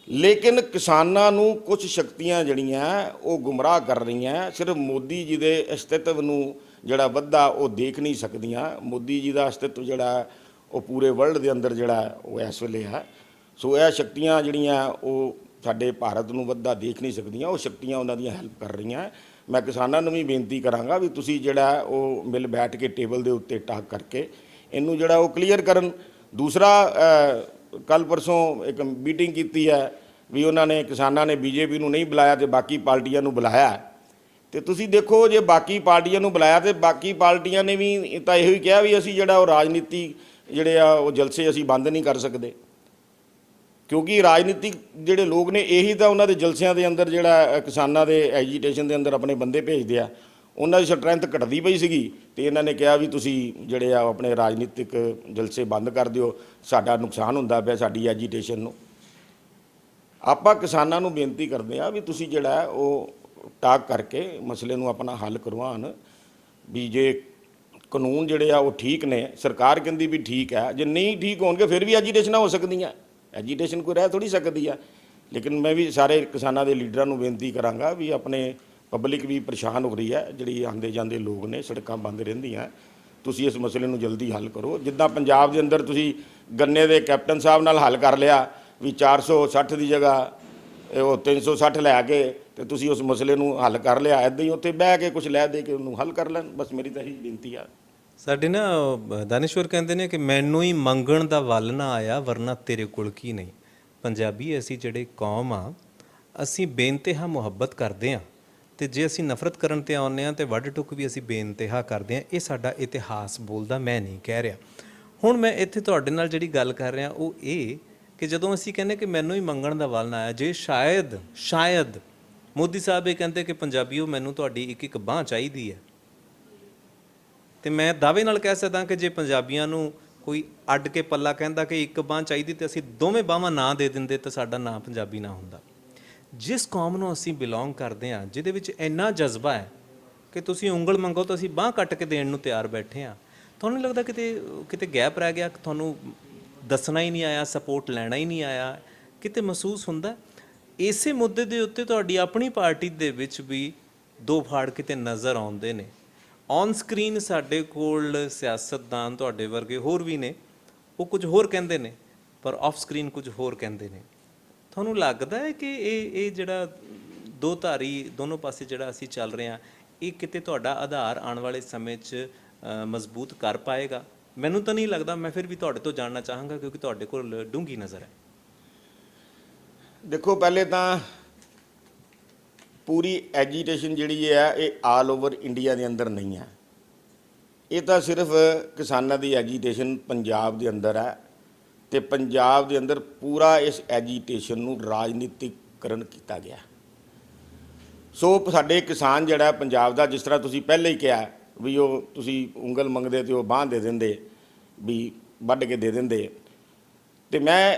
ਲੇਕਿਨ ਕਿਸਾਨਾਂ ਨੂੰ ਕੁਝ ਸ਼ਕਤੀਆਂ ਜਿਹੜੀਆਂ ਉਹ ਗੁੰਮਰਾਹ ਕਰ ਰਹੀਆਂ, ਸਿਰਫ ਮੋਦੀ ਜੀ ਦੇ ਅਸਤਿਤਵ ਨੂੰ ਜਿਹੜਾ ਵੱਧਾ ਉਹ ਦੇਖ ਨਹੀਂ ਸਕਦੀਆਂ। ਮੋਦੀ ਜੀ ਦਾ ਅਸਤਿਤਵ ਜਿਹੜਾ ਉਹ ਪੂਰੇ ਵਰਲਡ ਦੇ ਅੰਦਰ ਜਿਹੜਾ ਉਹ ਇਸ ਵੇਲੇ ਹੈ। ਸੋ ਇਹ ਸ਼ਕਤੀਆਂ ਜਿਹੜੀਆਂ ਉਹ ਸਾਡੇ ਭਾਰਤ ਨੂੰ ਵੱਧਾ ਦੇਖ ਨਹੀਂ ਸਕਦੀਆਂ, ਉਹ ਸ਼ਕਤੀਆਂ ਉਹਨਾਂ ਦੀਆਂ ਹੈਲਪ ਕਰ ਰਹੀਆਂ। ਮੈਂ ਕਿਸਾਨਾਂ ਨੂੰ ਵੀ ਬੇਨਤੀ ਕਰਾਂਗਾ ਵੀ ਤੁਸੀਂ ਜਿਹੜਾ ਉਹ ਮਿਲ ਬੈਠ ਕੇ ਟੇਬਲ ਦੇ ਉੱਤੇ ਟਾਕ ਕਰਕੇ ਇਹਨੂੰ ਜਿਹੜਾ ਉਹ ਕਲੀਅਰ ਕਰਨ। ਦੂਸਰਾ ਕੱਲ ਪਰਸੋਂ ਇੱਕ ਮੀਟਿੰਗ ਕੀਤੀ ਹੈ ਵੀ ਉਹਨਾਂ ਨੇ ਕਿਸਾਨਾਂ ਨੇ ਬੀਜੇਪੀ ਨੂੰ ਨਹੀਂ ਬੁਲਾਇਆ ਤੇ ਬਾਕੀ ਪਾਰਟੀਆਂ ਨੂੰ ਬੁਲਾਇਆ। ਤੇ ਤੁਸੀਂ ਦੇਖੋ ਜੇ ਬਾਕੀ ਪਾਰਟੀਆਂ ਨੂੰ ਬੁਲਾਇਆ ਤੇ ਬਾਕੀ ਪਾਰਟੀਆਂ ਨੇ ਵੀ ਤਾਂ ਇਹੋ ਹੀ ਕਿਹਾ ਵੀ ਅਸੀਂ ਜਿਹੜਾ ਉਹ ਰਾਜਨੀਤੀ ਜਿਹੜੇ ਆ ਉਹ ਜਲਸੇ ਅਸੀਂ ਬੰਦ ਨਹੀਂ ਕਰ ਸਕਦੇ, ਕਿਉਂਕਿ ਰਾਜਨੀਤਿਕ ਜਿਹੜੇ ਲੋਕ ਨੇ ਇਹੀ ਤਾਂ ਉਹਨਾਂ ਦੇ ਜਲਸਿਆਂ ਦੇ ਅੰਦਰ ਜਿਹੜਾ ਕਿਸਾਨਾਂ ਦੇ ਐਜੀਟੇਸ਼ਨ ਦੇ ਅੰਦਰ ਆਪਣੇ ਬੰਦੇ ਭੇਜਦੇ ਆ। ਉਹਨਾਂ ਦੀ ਸਟਰੈਂਥ ਘਟਦੀ ਪਈ ਸੀਗੀ ਤੇ ਇਹਨਾਂ ਨੇ ਕਿਹਾ ਵੀ ਤੁਸੀਂ ਜਿਹੜੇ ਆ ਆਪਣੇ ਰਾਜਨੀਤਿਕ ਜਲਸੇ ਬੰਦ ਕਰ ਦਿਓ, ਸਾਡਾ ਨੁਕਸਾਨ ਹੁੰਦਾ ਪਿਆ ਸਾਡੀ ਐਜੀਟੇਸ਼ਨ ਨੂੰ। ਆਪਾਂ ਕਿਸਾਨਾਂ ਨੂੰ ਬੇਨਤੀ ਕਰਦੇ ਆ ਵੀ ਤੁਸੀਂ ਜਿਹੜਾ ਉਹ ਟਾਕ ਕਰਕੇ ਮਸਲੇ ਨੂੰ ਆਪਣਾ ਹੱਲ ਕਰਵਾਉਣ। ਵੀ ਜੇ ਕਾਨੂੰਨ ਜਿਹੜੇ ਆ ਉਹ ਠੀਕ ਨੇ, ਸਰਕਾਰ ਕਹਿੰਦੀ ਵੀ ਠੀਕ ਹੈ, ਜੇ ਨਹੀਂ ਠੀਕ ਹੋਣਗੇ ਫਿਰ ਵੀ ਐਜੀਟੇਸ਼ਨਾਂ ਹੋ ਸਕਦੀਆਂ, ਐਜੀਟੇਸ਼ਨ ਕੋਈ ਰਹਿ ਥੋੜ੍ਹੀ ਸਕਦੀ ਆ। ਲੇਕਿਨ ਮੈਂ ਵੀ ਸਾਰੇ ਕਿਸਾਨਾਂ ਦੇ ਲੀਡਰਾਂ ਨੂੰ ਬੇਨਤੀ ਕਰਾਂਗਾ ਵੀ ਆਪਣੇ ਪਬਲਿਕ ਵੀ ਪਰੇਸ਼ਾਨ ਹੋ ਰਹੀ ਹੈ, ਜਿਹੜੀ ਆਉਂਦੇ ਜਾਂਦੇ ਲੋਕ ਨੇ, ਸੜਕਾਂ ਬੰਦ ਰਹਿੰਦੀਆਂ, ਤੁਸੀਂ ਇਸ ਮਸਲੇ ਨੂੰ ਜਲਦੀ ਹੱਲ ਕਰੋ। ਜਿੱਦਾਂ ਪੰਜਾਬ ਦੇ ਅੰਦਰ ਤੁਸੀਂ ਗੰਨੇ ਦੇ ਕੈਪਟਨ ਸਾਹਿਬ ਨਾਲ ਹੱਲ ਕਰ ਲਿਆ ਵੀ 460 ਦੀ ਜਗ੍ਹਾ ਉਹ 360 ਲੈ ਕੇ ਤੇ ਤੁਸੀਂ ਉਸ ਮਸਲੇ ਨੂੰ ਹੱਲ ਕਰ ਲਿਆ, ਇੱਦਾਂ ਹੀ ਉੱਥੇ ਬਹਿ ਕੇ ਕੁਝ ਲੈ ਦੇ ਕੇ ਉਹਨੂੰ ਹੱਲ ਕਰ ਲੈਣ। ਬਸ ਮੇਰੀ ਤਾਂ ਇਹੀ ਬੇਨਤੀ ਆ। ਸਾਡੇ ਨਾ ਦਾਨੇਸ਼ਵਰ ਕਹਿੰਦੇ ਨੇ ਕਿ ਮੈਨੂੰ ਹੀ ਮੰਗਣ ਦਾ ਵੱਲ ਨਾ ਆਇਆ ਵਰਨਾ ਤੇਰੇ ਕੋਲ ਕੀ ਨਹੀਂ। ਪੰਜਾਬੀ ਅਸੀਂ ਜਿਹੜੇ ਕੌਮ ਆ, ਅਸੀਂ ਬੇਇੰਤਹਾ ਮੁਹੱਬਤ ਕਰਦੇ ਹਾਂ ਤੇ ਜੇ ਅਸੀਂ ਨਫ਼ਰਤ ਕਰਨ ਤੇ ਆਉਂਦੇ ਹਾਂ ਤੇ ਵੱਢ ਟੁੱਕ ਵੀ ਅਸੀਂ ਬੇਇੰਤਹਾ ਕਰਦੇ ਹਾਂ। ਇਹ ਸਾਡਾ ਇਤਿਹਾਸ ਬੋਲਦਾ, ਮੈਂ ਨਹੀਂ ਕਹਿ ਰਿਹਾ। ਹੁਣ ਮੈਂ ਇੱਥੇ ਤੁਹਾਡੇ ਨਾਲ ਜਿਹੜੀ ਗੱਲ ਕਰ ਰਿਹਾ ਉਹ ਇਹ ਕਿ ਜਦੋਂ ਅਸੀਂ ਕਹਿੰਦੇ ਕਿ ਮੈਨੂੰ ਹੀ ਮੰਗਣ ਦਾ ਵੱਲ ਨਾ ਆਇਆ, ਜੇ ਸ਼ਾਇਦ ਮੋਦੀ ਸਾਹਿਬ ਇਹ ਕਹਿੰਦੇ ਕਿ ਪੰਜਾਬੀਓ ਮੈਨੂੰ ਤੁਹਾਡੀ ਇੱਕ ਇੱਕ ਬਾਂਹ ਚਾਹੀਦੀ ਹੈ, ਤੇ ਮੈਂ ਦਾਅਵੇ ਨਾਲ ਕਹਿ ਸਕਦਾ ਕਿ ਜੇ ਪੰਜਾਬੀਆਂ ਨੂੰ ਕੋਈ ਅੱਡ ਕੇ ਪੱਲਾ ਕਹਿੰਦਾ ਕਿ ਇੱਕ ਬਾਂਹ ਚਾਹੀਦੀ ਤੇ ਅਸੀਂ ਦੋਵੇਂ ਬਾਹਾਂ ਨਾ ਦੇ ਦਿੰਦੇ ਤਾਂ ਸਾਡਾ ਨਾਂ ਪੰਜਾਬੀ ਨਾ ਹੁੰਦਾ। ਜਿਸ ਕੌਮ ਨੂੰ ਅਸੀਂ ਬਿਲੋਂਗ ਕਰਦੇ ਹਾਂ, ਜਿਹਦੇ ਵਿੱਚ ਇੰਨਾ ਜਜ਼ਬਾ ਹੈ ਕਿ ਤੁਸੀਂ ਉਂਗਲ ਮੰਗੋ ਤਾਂ ਅਸੀਂ ਬਾਂਹ ਕੱਟ ਕੇ ਦੇਣ ਨੂੰ ਤਿਆਰ ਬੈਠੇ ਹਾਂ, ਤੁਹਾਨੂੰ ਨਹੀਂ ਲੱਗਦਾ ਕਿਤੇ ਗੈਪ ਰਹਿ ਗਿਆ, ਤੁਹਾਨੂੰ ਦੱਸਣਾ ਹੀ ਨਹੀਂ ਆਇਆ, ਸਪੋਰਟ ਲੈਣਾ ਹੀ ਨਹੀਂ ਆਇਆ, ਕਿਤੇ ਮਹਿਸੂਸ ਹੁੰਦਾ? ਇਸੇ ਮੁੱਦੇ ਦੇ ਉੱਤੇ ਤੁਹਾਡੀ ਆਪਣੀ ਪਾਰਟੀ ਦੇ ਵਿੱਚ ਵੀ ਦੋ ਫਾੜ ਕਿਤੇ ਨਜ਼ਰ ਆਉਂਦੇ ਨੇ। ਔਨ ਸਕਰੀਨ ਸਾਡੇ ਕੋਲ ਸਿਆਸਤਦਾਨ ਤੁਹਾਡੇ ਵਰਗੇ ਹੋਰ ਵੀ ਨੇ, ਉਹ ਕੁਝ ਹੋਰ ਕਹਿੰਦੇ ਨੇ, ਪਰ ਆਫ ਸਕਰੀਨ ਕੁਝ ਹੋਰ ਕਹਿੰਦੇ ਨੇ। ਤੁਹਾਨੂੰ ਲੱਗਦਾ ਹੈ ਕਿ ਇਹ ਜਿਹੜਾ ਦੋ ਧਾਰੀ ਦੋਨੋਂ ਪਾਸੇ ਜਿਹੜਾ ਅਸੀਂ ਚੱਲ ਰਹੇ ਹਾਂ, ਇਹ ਕਿਤੇ ਤੁਹਾਡਾ ਆਧਾਰ ਆਉਣ ਵਾਲੇ ਸਮੇਂ 'ਚ ਮਜ਼ਬੂਤ ਕਰ ਪਾਏਗਾ? ਮੈਨੂੰ ਤਾਂ ਨਹੀਂ ਲੱਗਦਾ। ਮੈਂ ਫਿਰ ਵੀ ਤੁਹਾਡੇ ਤੋਂ ਜਾਣਨਾ ਚਾਹਾਂਗਾ ਕਿਉਂਕਿ ਤੁਹਾਡੇ ਕੋਲ ਡੂੰਘੀ ਨਜ਼ਰ ਹੈ। ਦੇਖੋ, ਪਹਿਲੇ ਤਾਂ ਪੂਰੀ ਐਜੀਟੇਸ਼ਨ ਜਿਹੜੀ ਹੈ ਇਹ ਆਲ ਓਵਰ ਇੰਡੀਆ ਦੇ ਅੰਦਰ ਨਹੀਂ ਹੈ। ਇਹ ਤਾਂ ਸਿਰਫ ਕਿਸਾਨਾਂ ਦੀ ਐਜੀਟੇਸ਼ਨ ਪੰਜਾਬ ਦੇ ਅੰਦਰ ਹੈ ਤੇ ਪੰਜਾਬ ਦੇ ਅੰਦਰ ਪੂਰਾ ਇਸ ਐਜੀਟੇਸ਼ਨ ਨੂੰ ਰਾਜਨੀਤਿਕਕਰਨ ਕੀਤਾ ਗਿਆ। ਸੋ ਸਾਡੇ ਕਿਸਾਨ ਜਿਹੜਾ ਪੰਜਾਬ ਦਾ, ਜਿਸ ਤਰ੍ਹਾਂ ਤੁਸੀਂ ਪਹਿਲੇ ਹੀ ਕਿਹਾ ਵੀ ਉਹ ਤੁਸੀਂ ਉਂਗਲ ਮੰਗਦੇ ਤੇ ਉਹ ਬਾਂਹ ਦੇ ਦਿੰਦੇ, ਵੀ ਵੱਢ ਕੇ ਦੇ ਦਿੰਦੇ, ਤੇ ਮੈਂ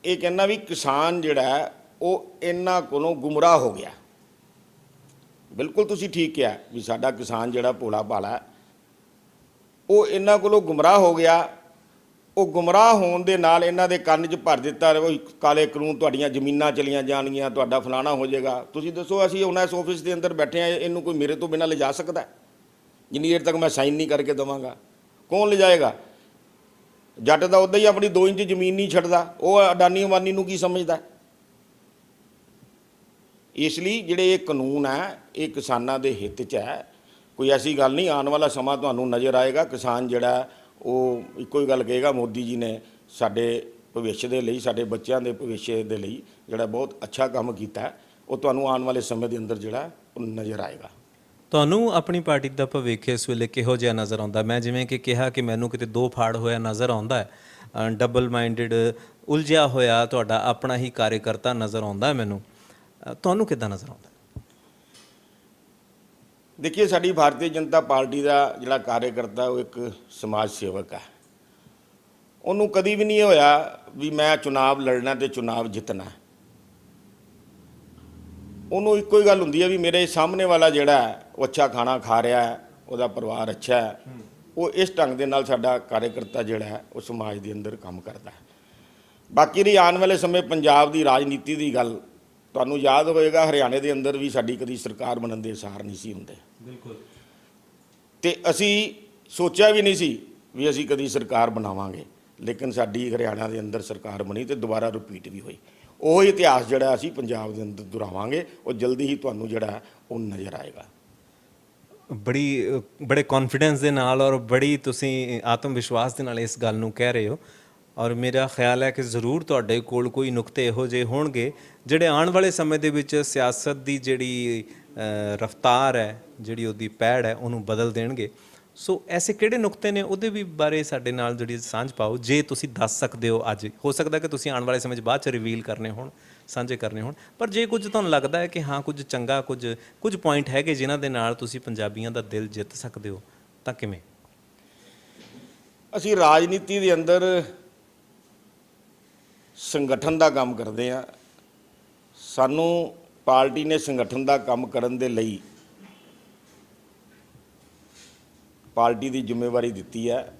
ਇਹ ਕਹਿੰਦਾ ਵੀ ਕਿਸਾਨ ਜਿਹੜਾ ਉਹ ਇਹਨਾਂ ਕੋਲੋਂ ਗੁੰਮਰਾਹ ਹੋ ਗਿਆ। ਬਿਲਕੁਲ ਤੁਸੀਂ ਠੀਕ ਕਿਹਾ ਵੀ ਸਾਡਾ ਕਿਸਾਨ ਜਿਹੜਾ ਭੋਲਾ ਭਾਲਾ ਉਹ ਇਹਨਾਂ ਕੋਲੋਂ ਗੁੰਮਰਾਹ ਹੋ ਗਿਆ। ਉਹ ਗੁੰਮਰਾਹ ਹੋਣ ਦੇ ਨਾਲ ਇਹਨਾਂ ਦੇ ਕੰਨ 'ਚ ਭਰ ਦਿੱਤਾ ਉਹ ਕਾਲੇ ਕਾਨੂੰਨ, ਤੁਹਾਡੀਆਂ ਜ਼ਮੀਨਾਂ ਚਲੀਆਂ ਜਾਣਗੀਆਂ, ਤੁਹਾਡਾ ਫਲਾਣਾ ਹੋ ਜਾਏਗਾ। ਤੁਸੀਂ ਦੱਸੋ, ਅਸੀਂ ਉਹਨਾਂ ਇਸ ਆਫਿਸ ਦੇ ਅੰਦਰ ਬੈਠੇ ਹਾਂ, ਇਹਨੂੰ ਕੋਈ ਮੇਰੇ ਤੋਂ ਬਿਨਾਂ ਲਿਜਾ ਸਕਦਾ? ਜਿੰਨੀ ਦੇਰ ਤੱਕ ਮੈਂ ਸਾਈਨ ਨਹੀਂ ਕਰਕੇ ਦੇਵਾਂਗਾ ਕੌਣ ਲਿਜਾਏਗਾ? ਜੱਟ ਦਾ ਉੱਦਾਂ ਹੀ ਆਪਣੀ 2 ਇੰਚ ਜ਼ਮੀਨ ਨਹੀਂ ਛੱਡਦਾ, ਉਹ ਅਡਾਨੀ ਅਮਾਨੀ ਨੂੰ ਕੀ ਸਮਝਦਾ? ਇਸ ਲਈ ਜਿਹੜੇ ਇਹ ਕਾਨੂੰਨ ਹੈ ਇਹ ਕਿਸਾਨਾਂ ਦੇ ਹਿੱਤ 'ਚ ਹੈ। ਕੋਈ ਐਸੀ ਗੱਲ ਨਹੀਂ, ਆਉਣ ਵਾਲਾ ਸਮਾਂ ਤੁਹਾਨੂੰ ਨਜ਼ਰ ਆਏਗਾ ਕਿਸਾਨ ਜਿਹੜਾ ਉਹ ਇੱਕੋ ਹੀ ਗੱਲ ਕਹੇਗਾ, ਮੋਦੀ ਜੀ ਨੇ ਸਾਡੇ ਭਵਿੱਖ ਦੇ ਲਈ, ਸਾਡੇ ਬੱਚਿਆਂ ਦੇ ਭਵਿੱਖ ਦੇ ਲਈ ਜਿਹੜਾ ਬਹੁਤ ਅੱਛਾ ਕੰਮ ਕੀਤਾ ਹੈ, ਉਹ ਤੁਹਾਨੂੰ ਆਉਣ ਵਾਲੇ ਸਮੇਂ ਦੇ ਅੰਦਰ ਜਿਹੜਾ ਉਹ ਨਜ਼ਰ ਆਏਗਾ। ਤੁਹਾਨੂੰ ਆਪਣੀ ਪਾਰਟੀ ਦਾ ਭਵਿੱਖ ਇਸ ਵੇਲੇ ਕਿਹੋ ਜਿਹਾ ਨਜ਼ਰ ਆਉਂਦਾ? ਮੈਂ ਜਿਵੇਂ ਕਿ ਕਿਹਾ ਕਿ ਮੈਨੂੰ ਕਿਤੇ ਦੋ ਫਾੜ ਹੋਇਆ ਨਜ਼ਰ ਆਉਂਦਾ ਹੈ, ਡਬਲ ਮਾਈਂਡਡ, ਉਲਝਿਆ ਹੋਇਆ ਤੁਹਾਡਾ ਆਪਣਾ ਹੀ ਕਾਰਜਕਰਤਾ ਨਜ਼ਰ ਆਉਂਦਾ ਹੈ ਮੈਨੂੰ। ਤੁਹਾਨੂੰ ਕਿੱਦਾਂ ਨਜ਼ਰ ਆਉਂਦਾ? ਦੇਖੀਏ, ਸਾਡੀ ਭਾਰਤੀ ਜਨਤਾ ਪਾਰਟੀ ਦਾ ਜਿਹੜਾ ਕਾਰਜਕਰਤਾ ਉਹ ਇੱਕ ਸਮਾਜ ਸੇਵਕ ਹੈ। ਉਹਨੂੰ ਕਦੀ ਵੀ ਨਹੀਂ ਹੋਇਆ ਵੀ ਮੈਂ ਚੁਣਾਵ ਲੜਨਾ ਤੇ ਚੁਣਾਵ ਜਿੱਤਣਾ। ਉਹਨੂੰ ਇੱਕੋ ਹੀ ਗੱਲ ਹੁੰਦੀ ਹੈ ਵੀ ਮੇਰੇ ਸਾਹਮਣੇ ਵਾਲਾ ਜਿਹੜਾ ਹੈ ਉਹ ਅੱਛਾ ਖਾਣਾ ਖਾ ਰਿਹਾ ਹੈ, ਉਹਦਾ ਪਰਿਵਾਰ ਅੱਛਾ ਹੈ। ਉਹ ਇਸ ਢੰਗ ਦੇ ਨਾਲ ਸਾਡਾ ਕਾਰਜਕਰਤਾ ਜਿਹੜਾ ਹੈ ਉਹ ਸਮਾਜ ਦੇ ਅੰਦਰ ਕੰਮ ਕਰਦਾ ਹੈ। ਬਾਕੀ ਰਹੀ ਆਉਣ ਵਾਲੇ ਸਮੇਂ ਪੰਜਾਬ ਦੀ ਰਾਜਨੀਤੀ ਦੀ ਗੱਲ, ਤੁਹਾਨੂੰ ਯਾਦ ਹੋਵੇਗਾ ਹਰਿਆਣੇ ਦੇ ਅੰਦਰ ਵੀ ਸਾਡੀ ਕਦੀ ਸਰਕਾਰ ਬਣਨ ਦੇ ਅਸਾਰ ਨਹੀਂ ਸੀ ਹੁੰਦੇ। ਬਿਲਕੁਲ। ਤੇ ਅਸੀਂ ਸੋਚਿਆ ਵੀ ਨਹੀਂ ਸੀ ਵੀ ਅਸੀਂ ਕਦੀ ਸਰਕਾਰ ਬਣਾਵਾਂਗੇ, ਲੇਕਿਨ ਸਾਡੀ ਹਰਿਆਣਾ ਦੇ ਅੰਦਰ ਸਰਕਾਰ ਬਣੀ ਤੇ ਦੁਬਾਰਾ ਰਿਪੀਟ ਵੀ ਹੋਈ। ਉਹ ਇਤਿਹਾਸ ਜਿਹੜਾ ਅਸੀਂ ਪੰਜਾਬ ਦੇ ਅੰਦਰ ਦੁਹਰਾਵਾਂਗੇ, ਉਹ ਜਲਦੀ ਹੀ ਤੁਹਾਨੂੰ ਜਿਹੜਾ ਉਹ ਨਜ਼ਰ ਆਏਗਾ। ਬੜੇ ਕੌਨਫੀਡੈਂਸ ਦੇ ਨਾਲ ਔਰ ਬੜੀ ਤੁਸੀਂ ਆਤਮ ਵਿਸ਼ਵਾਸ ਦੇ ਨਾਲ ਇਸ ਗੱਲ ਨੂੰ ਕਹਿ ਰਹੇ ਹੋ, ਔਰ ਮੇਰਾ ਖਿਆਲ ਹੈ ਕਿ ਜ਼ਰੂਰ ਤੁਹਾਡੇ ਕੋਲ ਕੋਈ ਨੁਕਤੇ ਇਹੋ ਜਿਹੇ ਹੋਣਗੇ ਜਿਹੜੇ ਆਉਣ ਵਾਲੇ ਸਮੇਂ ਦੇ ਵਿੱਚ ਸਿਆਸਤ ਦੀ ਜਿਹੜੀ ਰਫ਼ਤਾਰ ਹੈ, ਜਿਹੜੀ ਉਹਦੀ ਪੈੜ ਹੈ, ਉਹਨੂੰ ਬਦਲ ਦੇਣਗੇ। ਸੋ ਐਸੇ ਕਿਹੜੇ ਨੁਕਤੇ ਨੇ, ਉਹਦੇ ਵੀ ਬਾਰੇ ਸਾਡੇ ਨਾਲ ਜਿਹੜੀ ਸਾਂਝ ਪਾਓ, ਜੇ ਤੁਸੀਂ ਦੱਸ ਸਕਦੇ ਹੋ। ਅੱਜ ਹੋ ਸਕਦਾ ਕਿ ਤੁਸੀਂ ਆਉਣ ਵਾਲੇ ਸਮੇਂ 'ਚ ਬਾਅਦ 'ਚ ਰਿਵੀਲ ਕਰਨੇ ਹੋਣ, ਸਾਂਝੇ ਕਰਨੇ ਹੋਣ, ਪਰ ਜੇ ਕੁਝ ਤੁਹਾਨੂੰ ਲੱਗਦਾ ਹੈ ਕਿ ਹਾਂ ਕੁਝ ਚੰਗਾ, ਕੁਝ ਪੁਆਇੰਟ ਹੈਗੇ ਜਿਨ੍ਹਾਂ ਦੇ ਨਾਲ ਤੁਸੀਂ ਪੰਜਾਬੀਆਂ ਦਾ ਦਿਲ ਜਿੱਤ ਸਕਦੇ ਹੋ, ਤਾਂ ਕਿਵੇਂ? ਅਸੀਂ ਰਾਜਨੀਤੀ ਦੇ ਅੰਦਰ ਸੰਗਠਨ ਦਾ ਕੰਮ ਕਰਦੇ ਹਾਂ। ਸਾਨੂੰ ਪਾਰਟੀ ਨੇ ਸੰਗਠਨ ਦਾ ਕੰਮ ਕਰਨ ਦੇ ਲਈ ਪਾਰਟੀ ਦੀ ਜ਼ਿੰਮੇਵਾਰੀ ਦਿੱਤੀ ਹੈ।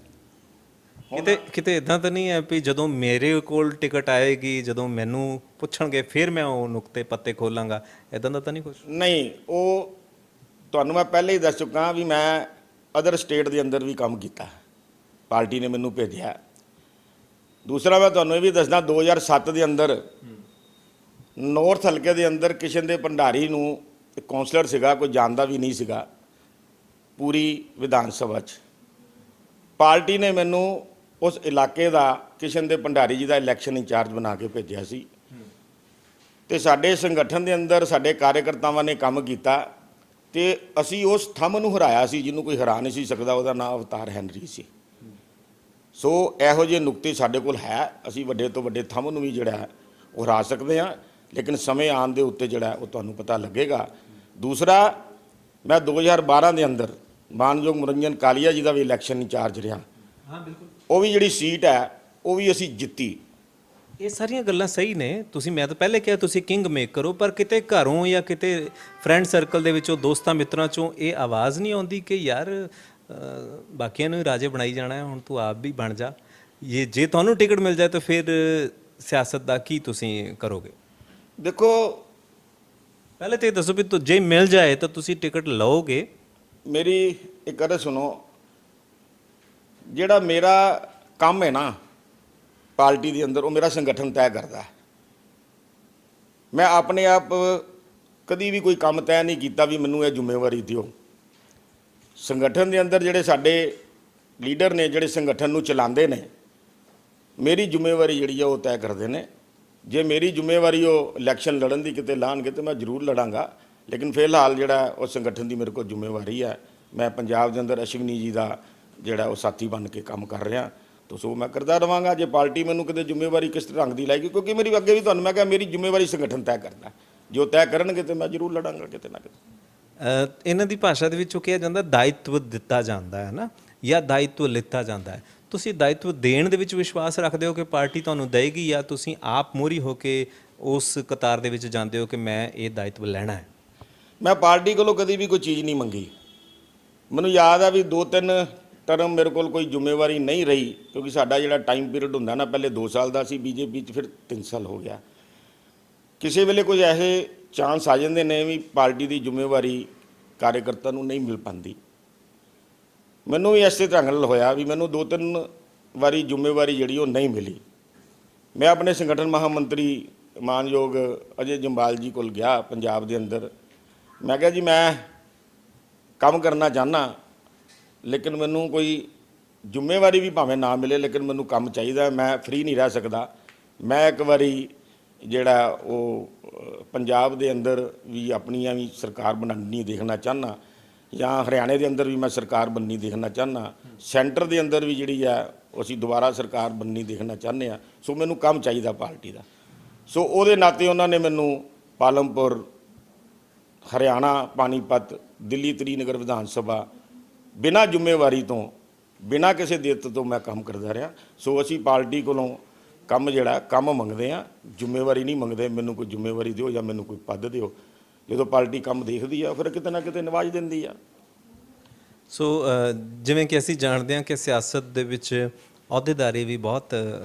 ਕਿਤੇ ਇਦਾਂ ਤਾਂ ਨਹੀਂ ਹੈ ਵੀ ਜਦੋਂ ਮੇਰੇ ਕੋਲ ਟਿਕਟ ਆਏਗੀ, ਜਦੋਂ ਮੈਨੂੰ ਪੁੱਛਣਗੇ ਫਿਰ ਮੈਂ ਉਹ ਨੁਕਤੇ ਪੱਤੇ ਖੋਲਾਂਗਾ, ਇਦਾਂ ਦਾ ਤਾਂ ਨਹੀਂ ਕੁਝ? ਨਹੀਂ, ਉਹ ਤੁਹਾਨੂੰ ਮੈਂ ਪਹਿਲੇ ਹੀ ਦੱਸ ਚੁੱਕਾ ਵੀ ਮੈਂ ਅਦਰ ਸਟੇਟ ਦੇ ਅੰਦਰ ਵੀ ਕੰਮ ਕੀਤਾ, ਪਾਰਟੀ ਨੇ ਮੈਨੂੰ ਭੇਜਿਆ। ਦੂਸਰਾ ਮੈਂ ਤੁਹਾਨੂੰ ਇਹ ਵੀ ਦੱਸਦਾ, 2007 ਦੇ ਅੰਦਰ ਨੌਰਥ ਹਲਕੇ ਦੇ ਅੰਦਰ ਕਿਸ਼ਨ ਦੇ ਭੰਡਾਰੀ ਨੂੰ ਇੱਕ ਕੌਂਸਲਰ ਸੀਗਾ, ਕੋਈ ਜਾਣਦਾ ਵੀ ਨਹੀਂ ਸੀਗਾ ਪੂਰੀ ਵਿਧਾਨ ਸਭਾ 'ਚ। ਪਾਰਟੀ ਨੇ ਮੈਨੂੰ ਉਸ ਇਲਾਕੇ ਦਾ ਕਿਸ਼ਨ ਦੇ ਭੰਡਾਰੀ ਜੀ ਦਾ ਇਲੈਕਸ਼ਨ ਇੰਚਾਰਜ ਬਣਾ ਕੇ ਭੇਜਿਆ ਸੀ ਤੇ ਸਾਡੇ ਸੰਗਠਨ ਦੇ ਅੰਦਰ ਸਾਡੇ ਕਾਰਜਕਰਤਾਵਾਂ ਨੇ ਕੰਮ ਕੀਤਾ ਤੇ ਅਸੀਂ ਉਸ ਥੰਮ ਨੂੰ ਹਰਾਇਆ ਸੀ ਜਿਹਨੂੰ ਕੋਈ ਹਰਾ ਨਹੀਂ ਸੀ ਸਕਦਾ। ਉਹਦਾ ਨਾਮ ਅਵਤਾਰ ਹੈਨਰੀ ਸੀ। ਸੋ ਇਹੋ ਜਿਹੇ ਨੁਕਤੇ ਸਾਡੇ ਕੋਲ ਹੈ, ਅਸੀਂ ਵੱਡੇ ਤੋਂ ਵੱਡੇ ਥੰਮ ਨੂੰ ਵੀ ਜਿਹੜਾ ਉਹ ਹਰਾ ਸਕਦੇ ਹਾਂ, ਲੇਕਿਨ ਸਮੇਂ ਆਉਣ ਦੇ ਉੱਤੇ ਜਿਹੜਾ ਉਹ ਤੁਹਾਨੂੰ ਪਤਾ ਲੱਗੇਗਾ। ਦੂਸਰਾ, ਮੈਂ 2012 ਦੇ ਅੰਦਰ ਮਾਨਯੋਗ ਮਨੋਰੰਜਨ ਕਾਲੀਆ ਜੀ ਦਾ ਵੀ ਇਲੈਕਸ਼ਨ ਇੰਚਾਰਜ ਰਿਹਾ। ਹਾਂ, ਬਿਲਕੁਲ। ਉਹ ਵੀ ਜਿਹੜੀ ਸੀਟ ਹੈ ਉਹ ਵੀ ਅਸੀਂ ਜਿੱਤੀ। ਇਹ ਸਾਰੀਆਂ ਗੱਲਾਂ ਸਹੀ ਨੇ। ਮੈਂ ਤਾਂ ਪਹਿਲੇ ਕਿਹਾ ਤੁਸੀਂ ਕਿੰਗ ਮੇਕਰ ਹੋ, ਪਰ ਕਿਤੇ ਘਰੋਂ ਜਾਂ ਕਿਤੇ ਫਰੈਂਡ ਸਰਕਲ ਦੇ ਵਿੱਚੋਂ, ਦੋਸਤਾਂ ਮਿੱਤਰਾਂ ਚੋਂ ਇਹ ਆਵਾਜ਼ ਨਹੀਂ ਆਉਂਦੀ ਕਿ ਯਾਰ ਬਾਕੀਆਂ ਨੂੰ ਹੀ ਰਾਜੇ ਬਣਾਈ ਜਾਣਾ ਹੈ, ਹੁਣ ਤੂੰ ਆਪ ਵੀ ਬਣ ਜਾ। ਜੇ ਤੁਹਾਨੂੰ ਟਿਕਟ ਮਿਲ ਜਾਏ ਤਾਂ ਫਿਰ ਸਿਆਸਤ ਦਾ ਕੀ ਤੁਸੀਂ ਕਰੋਗੇ? ਦੇਖੋ, ਪਹਿਲੇ ਤਾਂ ਇਹ ਦੱਸੋ ਵੀ ਜੇ ਮਿਲ ਜਾਏ ਤਾਂ ਤੁਸੀਂ ਟਿਕਟ ਲਓਗੇ? ਮੇਰੀ ਇੱਕ ਗੱਲ ਸੁਣੋ, ਜਿਹੜਾ ਮੇਰਾ ਕੰਮ ਹੈ ਨਾ ਪਾਰਟੀ ਦੇ ਅੰਦਰ, ਉਹ ਮੇਰਾ ਸੰਗਠਨ ਤੈਅ ਕਰਦਾ। ਮੈਂ ਆਪਣੇ ਆਪ ਕਦੀ ਵੀ ਕੋਈ ਕੰਮ ਤੈਅ ਨਹੀਂ ਕੀਤਾ ਵੀ ਮੈਨੂੰ ਇਹ ਜ਼ਿੰਮੇਵਾਰੀ ਦਿਓ। ਸੰਗਠਨ ਦੇ ਅੰਦਰ ਜਿਹੜੇ ਸਾਡੇ ਲੀਡਰ ਨੇ, ਜਿਹੜੇ ਸੰਗਠਨ ਨੂੰ ਚਲਾਉਂਦੇ ਨੇ, ਮੇਰੀ ਜ਼ਿੰਮੇਵਾਰੀ ਜਿਹੜੀ ਆ ਉਹ ਤੈਅ ਕਰਦੇ ਨੇ। ਜੇ ਮੇਰੀ ਜ਼ਿੰਮੇਵਾਰੀ ਉਹ ਇਲੈਕਸ਼ਨ ਲੜਨ ਦੀ ਕਿਤੇ ਲਾਣਗੇ ਤਾਂ ਮੈਂ ਜ਼ਰੂਰ ਲੜਾਂਗਾ, ਲੇਕਿਨ ਫਿਲਹਾਲ ਜਿਹੜਾ ਉਹ ਸੰਗਠਨ ਦੀ ਮੇਰੇ ਕੋਲ ਜ਼ਿੰਮੇਵਾਰੀ ਹੈ। ਮੈਂ ਪੰਜਾਬ ਦੇ ਅੰਦਰ ਅਸ਼ਵਨੀ ਜੀ ਦਾ ਜਿਹੜਾ ਉਹ ਸਾਥੀ ਬਣ ਕੇ ਕੰਮ ਕਰ ਰਿਹਾ, ਤਾਂ ਸੋ ਮੈਂ ਕਰਦਾ ਰਹਾਂਗਾ। ਜੇ ਪਾਰਟੀ ਮੈਨੂੰ ਕਿਤੇ ਜ਼ਿੰਮੇਵਾਰੀ ਕਿਸ ਢੰਗ ਦੀ ਲਾਏਗੀ, ਕਿਉਂਕਿ ਮੇਰੀ ਅੱਗੇ ਵੀ ਤੁਹਾਨੂੰ ਮੈਂ ਕਿਹਾ ਮੇਰੀ ਜ਼ਿੰਮੇਵਾਰੀ ਸੰਗਠਨ ਤੈਅ ਕਰਦਾ, ਜੋ ਤੈਅ ਕਰਨਗੇ ਤਾਂ ਮੈਂ ਜ਼ਰੂਰ ਲੜਾਂਗਾ ਕਿਤੇ ਨਾ ਕਿਤੇ। ਇਹਨਾਂ ਦੀ ਭਾਸ਼ਾ ਦੇ ਵਿੱਚੋਂ ਕਿਹਾ ਜਾਂਦਾ ਦਾਇਤਵ ਦਿੱਤਾ ਜਾਂਦਾ ਹੈ ਨਾ, ਜਾਂ ਦਾਇਤਵ ਲਿੱਤਾ ਜਾਂਦਾ ਹੈ। ਤੁਸੀਂ ਦਾਇਤਵ ਦੇਣ ਦੇ ਵਿੱਚ ਵਿਸ਼ਵਾਸ ਰੱਖਦੇ ਹੋ ਕਿ ਪਾਰਟੀ ਤੁਹਾਨੂੰ ਦੇਏਗੀ, ਜਾਂ ਤੁਸੀਂ ਆਪ ਮੋਹਰੀ ਹੋ ਕੇ ਉਸ ਕਤਾਰ ਦੇ ਵਿੱਚ ਜਾਂਦੇ ਹੋ ਕਿ ਮੈਂ ਇਹ ਦਾਇਤਵ ਲੈਣਾ ਹੈ? ਮੈਂ ਪਾਰਟੀ ਕੋਲੋਂ ਕਦੀ ਵੀ ਕੋਈ ਚੀਜ਼ ਨਹੀਂ ਮੰਗੀ। ਮੈਨੂੰ ਯਾਦ ਆ ਵੀ 2-3 ਟਰਮ ਮੇਰੇ ਕੋਲ ਕੋਈ ਜ਼ਿੰਮੇਵਾਰੀ ਨਹੀਂ ਰਹੀ, ਕਿਉਂਕਿ ਸਾਡਾ ਜਿਹੜਾ ਟਾਈਮ ਪੀਰੀਅਡ ਹੁੰਦਾ ਨਾ, ਪਹਿਲੇ 2 ਸਾਲ ਦਾ ਸੀ ਬੀਜੇਪੀ 'ਚ, ਫਿਰ 3 ਸਾਲ ਹੋ ਗਿਆ। ਕਿਸੇ ਵੇਲੇ ਕੁਝ ਐਸੇ ਚਾਂਸ ਆ ਜਾਂਦੇ ਨੇ ਵੀ ਪਾਰਟੀ ਦੀ ਜ਼ਿੰਮੇਵਾਰੀ ਕਾਰਜਕਰਤਾ ਨੂੰ ਨਹੀਂ ਮਿਲ ਪਾਉਂਦੀ। ਮੈਨੂੰ ਵੀ ਇਸੇ ਢੰਗ ਨਾਲ ਹੋਇਆ ਵੀ ਮੈਨੂੰ 2-3 ਵਾਰੀ ਜ਼ਿੰਮੇਵਾਰੀ ਜਿਹੜੀ ਉਹ ਨਹੀਂ ਮਿਲੀ। ਮੈਂ ਆਪਣੇ ਸੰਗਠਨ ਮਹਾਮੰਤਰੀ ਮਾਨਯੋਗ ਅਜੇ ਜੰਬਾਲ ਜੀ ਕੋਲ ਗਿਆ ਪੰਜਾਬ ਦੇ ਅੰਦਰ। ਮੈਂ ਕਿਹਾ ਜੀ ਮੈਂ ਕੰਮ ਕਰਨਾ ਚਾਹੁੰਦਾ, ਲੇਕਿਨ ਮੈਨੂੰ ਕੋਈ ਜ਼ਿੰਮੇਵਾਰੀ ਵੀ ਭਾਵੇਂ ਨਾ ਮਿਲੇ, ਲੇਕਿਨ ਮੈਨੂੰ ਕੰਮ ਚਾਹੀਦਾ, ਮੈਂ ਫ੍ਰੀ ਨਹੀਂ ਰਹਿ ਸਕਦਾ। ਮੈਂ ਇੱਕ ਵਾਰੀ ਜਿਹੜਾ ਉਹ ਪੰਜਾਬ ਦੇ ਅੰਦਰ ਵੀ ਆਪਣੀਆਂ ਵੀ ਸਰਕਾਰ ਬਣਾਉਣੀ ਦੇਖਣਾ ਚਾਹੁੰਦਾ, ਜਾਂ ਹਰਿਆਣੇ ਦੇ ਅੰਦਰ ਵੀ ਮੈਂ ਸਰਕਾਰ ਬਣਨੀ ਦੇਖਣਾ ਚਾਹੁੰਦਾ, ਸੈਂਟਰ ਦੇ ਅੰਦਰ ਵੀ ਜਿਹੜੀ ਆ ਅਸੀਂ ਦੁਬਾਰਾ ਸਰਕਾਰ ਬਣਨੀ ਦੇਖਣਾ ਚਾਹੁੰਦੇ ਆ। ਸੋ ਮੈਨੂੰ ਕੰਮ ਚਾਹੀਦਾ ਪਾਰਟੀ ਦਾ। ਸੋ ਉਹਦੇ ਨਾਤੇ ਉਹਨਾਂ ਨੇ ਮੈਨੂੰ ਪਾਲਮਪੁਰ, ਹਰਿਆਣਾ ਪਾਣੀਪਤ, ਦਿੱਲੀ ਤ੍ਰਿਨਗਰ ਵਿਧਾਨ ਸਭਾ ਬਿਨਾਂ ਜ਼ਿੰਮੇਵਾਰੀ ਤੋਂ, ਬਿਨਾਂ ਕਿਸੇ ਦਿੱਤ ਤੋਂ ਮੈਂ ਕੰਮ ਕਰਦਾ ਰਿਹਾ। ਸੋ ਅਸੀਂ ਪਾਰਟੀ ਕੋਲੋਂ ਕੰਮ ਜਿਹੜਾ ਕੰਮ ਮੰਗਦੇ ਆ, ਜ਼ਿੰਮੇਵਾਰੀ ਨਹੀਂ ਮੰਗਦੇ। ਮੈਨੂੰ ਕੋਈ ਜ਼ਿੰਮੇਵਾਰੀ ਦਿਓ ਜਾਂ ਮੈਨੂੰ ਕੋਈ ਪਦ ਦਿਓ। ਜਦੋਂ ਪਾਰਟੀ ਕੰਮ ਦੇਖਦੀ ਆ ਫਿਰ ਕਿਤੇ ਨਾ ਕਿਤੇ ਨਿਵਾਜ ਦਿੰਦੀ ਆ। ਸੋ ਜਿਵੇਂ ਕਿ ਅਸੀਂ ਜਾਣਦੇ ਹਾਂ ਕਿ ਸਿਆਸਤ ਦੇ ਵਿੱਚ ਅਹੁਦੇਦਾਰੀ ਵੀ ਬਹੁਤ